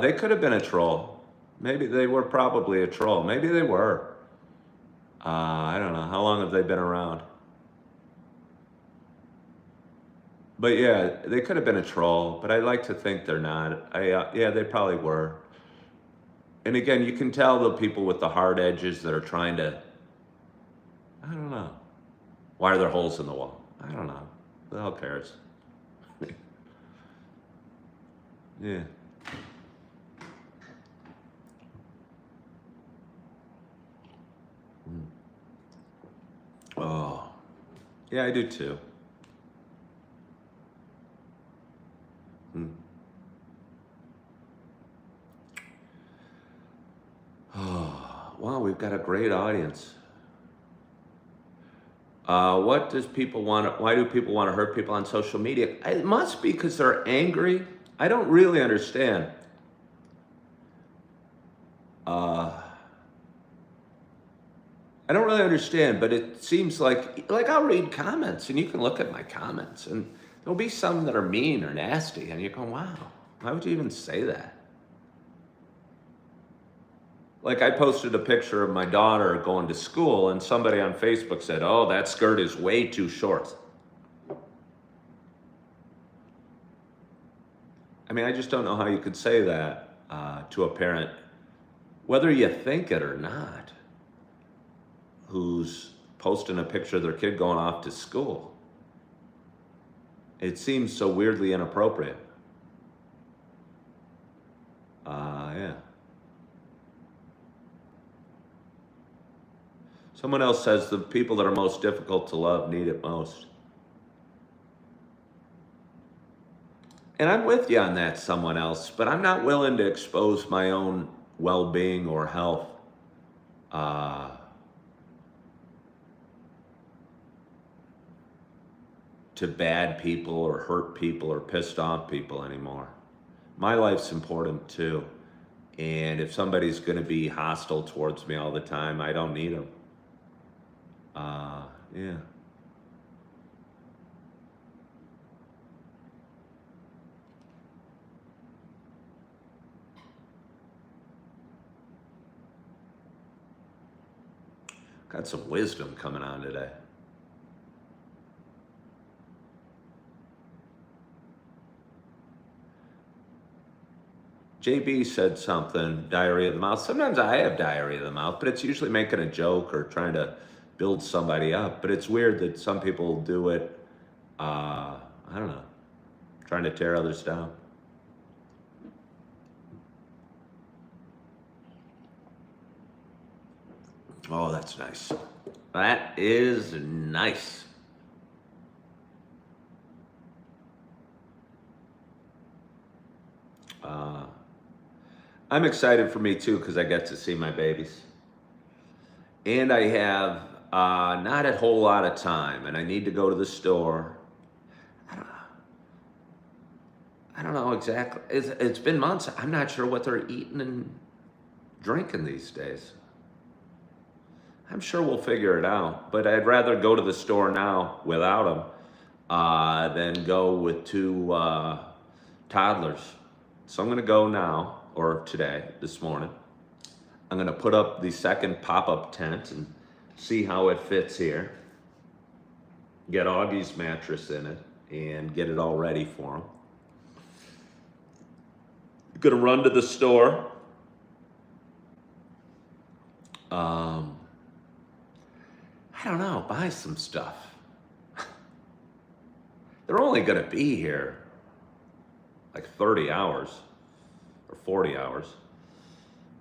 They could have been a troll. Maybe they were probably a troll. Maybe they were. I don't know. How long have they been around? But yeah, they could have been a troll, but I like to think they're not. Yeah, they probably were. And again, you can tell the people with the hard edges that are trying to, I don't know. Why are there holes in the wall? I don't know. Who the hell cares? Yeah. Oh, yeah, I do too. Oh, wow, we've got a great audience. What does people want? Why do people want to hurt people on social media? It must be because they're angry. I don't really understand. I don't really understand, but it seems like I'll read comments, and you can look at my comments, and there'll be some that are mean or nasty, and you go, "Wow, why would you even say that?" Like I posted a picture of my daughter going to school, and somebody on Facebook said, "Oh, that skirt is way too short." I mean, I just don't know how you could say that to a parent, whether you think it or not, who's posting a picture of their kid going off to school. It seems so weirdly inappropriate. Yeah. Someone else says the people that are most difficult to love need it most. And I'm with you on that, someone else, but I'm not willing to expose my own well-being or health to bad people or hurt people or pissed off people anymore. My life's important too. And if somebody's going to be hostile towards me all the time, I don't need them. Yeah. Got some wisdom coming on today. JB said something, diarrhea of the mouth. Sometimes I have diarrhea of the mouth, but it's usually making a joke or trying to build somebody up. But it's weird that some people do it, I don't know, trying to tear others down. Oh, that's nice. That is nice. I'm excited for me too because I get to see my babies. And I have not a whole lot of time, and I need to go to the store. I don't know exactly. It's been months. I'm not sure what they're eating and drinking these days. I'm sure we'll figure it out, but I'd rather go to the store now without them than go with two toddlers. So I'm gonna go now, or today, this morning. I'm gonna put up the second pop-up tent and see how it fits here. Get Augie's mattress in it and get it all ready for him. Gonna run to the store. I don't know, buy some stuff. They're only gonna be here like 30 hours or 40 hours.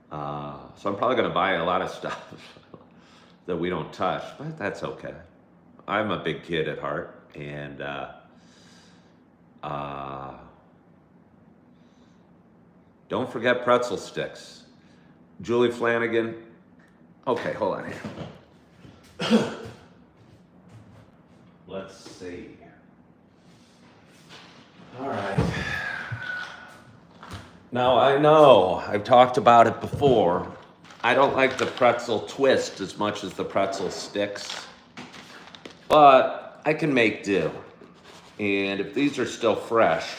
So I'm probably gonna buy a lot of stuff that we don't touch, but that's okay. I'm a big kid at heart, and don't forget pretzel sticks. Julie Flanagan. Okay, hold on here. Let's see. All right. Now I know I've talked about it before. I don't like the pretzel twist as much as the pretzel sticks, but I can make do. And if these are still fresh,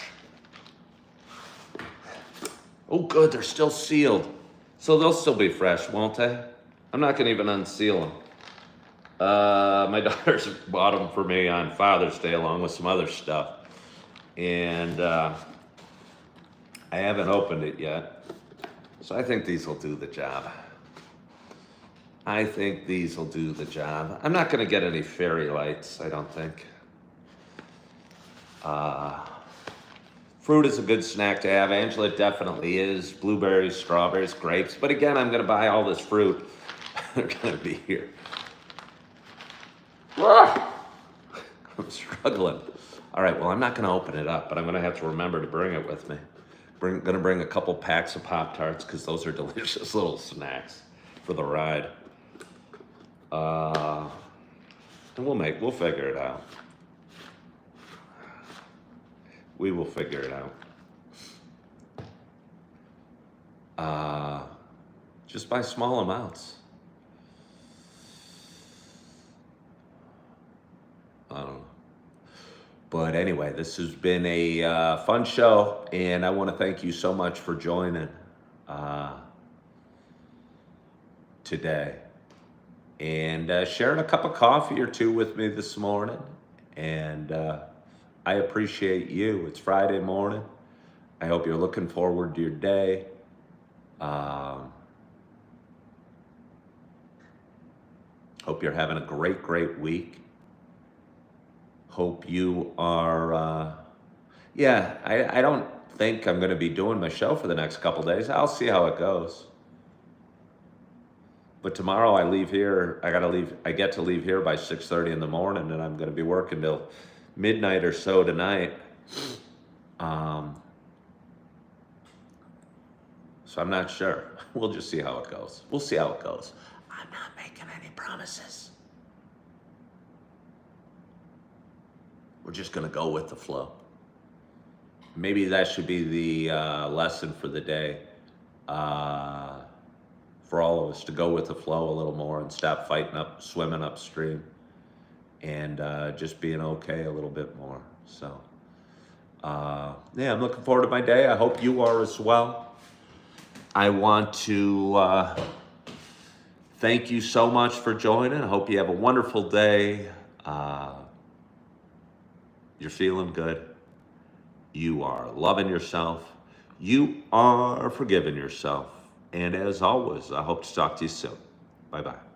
oh good, they're still sealed. So they'll still be fresh, won't they? I'm not gonna even unseal them. My daughters bought them for me on Father's Day along with some other stuff. And I haven't opened it yet. So I think these will do the job. I think these will do the job. I'm not gonna get any fairy lights, I don't think. Fruit is a good snack to have. Angela definitely is. Blueberries, strawberries, grapes. But again, I'm gonna buy all this fruit. They're gonna be here. I'm struggling. All right, well, I'm not gonna open it up, but I'm gonna have to remember to bring it with me. Gonna bring a couple packs of Pop-Tarts because those are delicious little snacks for the ride. And we'll figure it out. We will figure it out. Just by small amounts. I don't know. But anyway, this has been a fun show, and I want to thank you so much for joining today and sharing a cup of coffee or two with me this morning. And I appreciate you. It's Friday morning. I hope you're looking forward to your day. Hope you're having a great, great week. Hope you are, I don't think I'm going to be doing my show for the next couple days. I'll see how it goes. But tomorrow I leave here, I get to leave here by 6:30 in the morning, and I'm going to be working till midnight or so tonight. So I'm not sure. We'll just see how it goes. We'll see how it goes. I'm not making any promises. We're just gonna go with the flow. Maybe that should be the lesson for the day. For all of us to go with the flow a little more and stop swimming upstream, and just being okay a little bit more. So, yeah, I'm looking forward to my day. I hope you are as well. I want to thank you so much for joining. I hope you have a wonderful day. You're feeling good. You are loving yourself. you are forgiving yourself. And as always, I hope to talk to you soon. Bye-bye.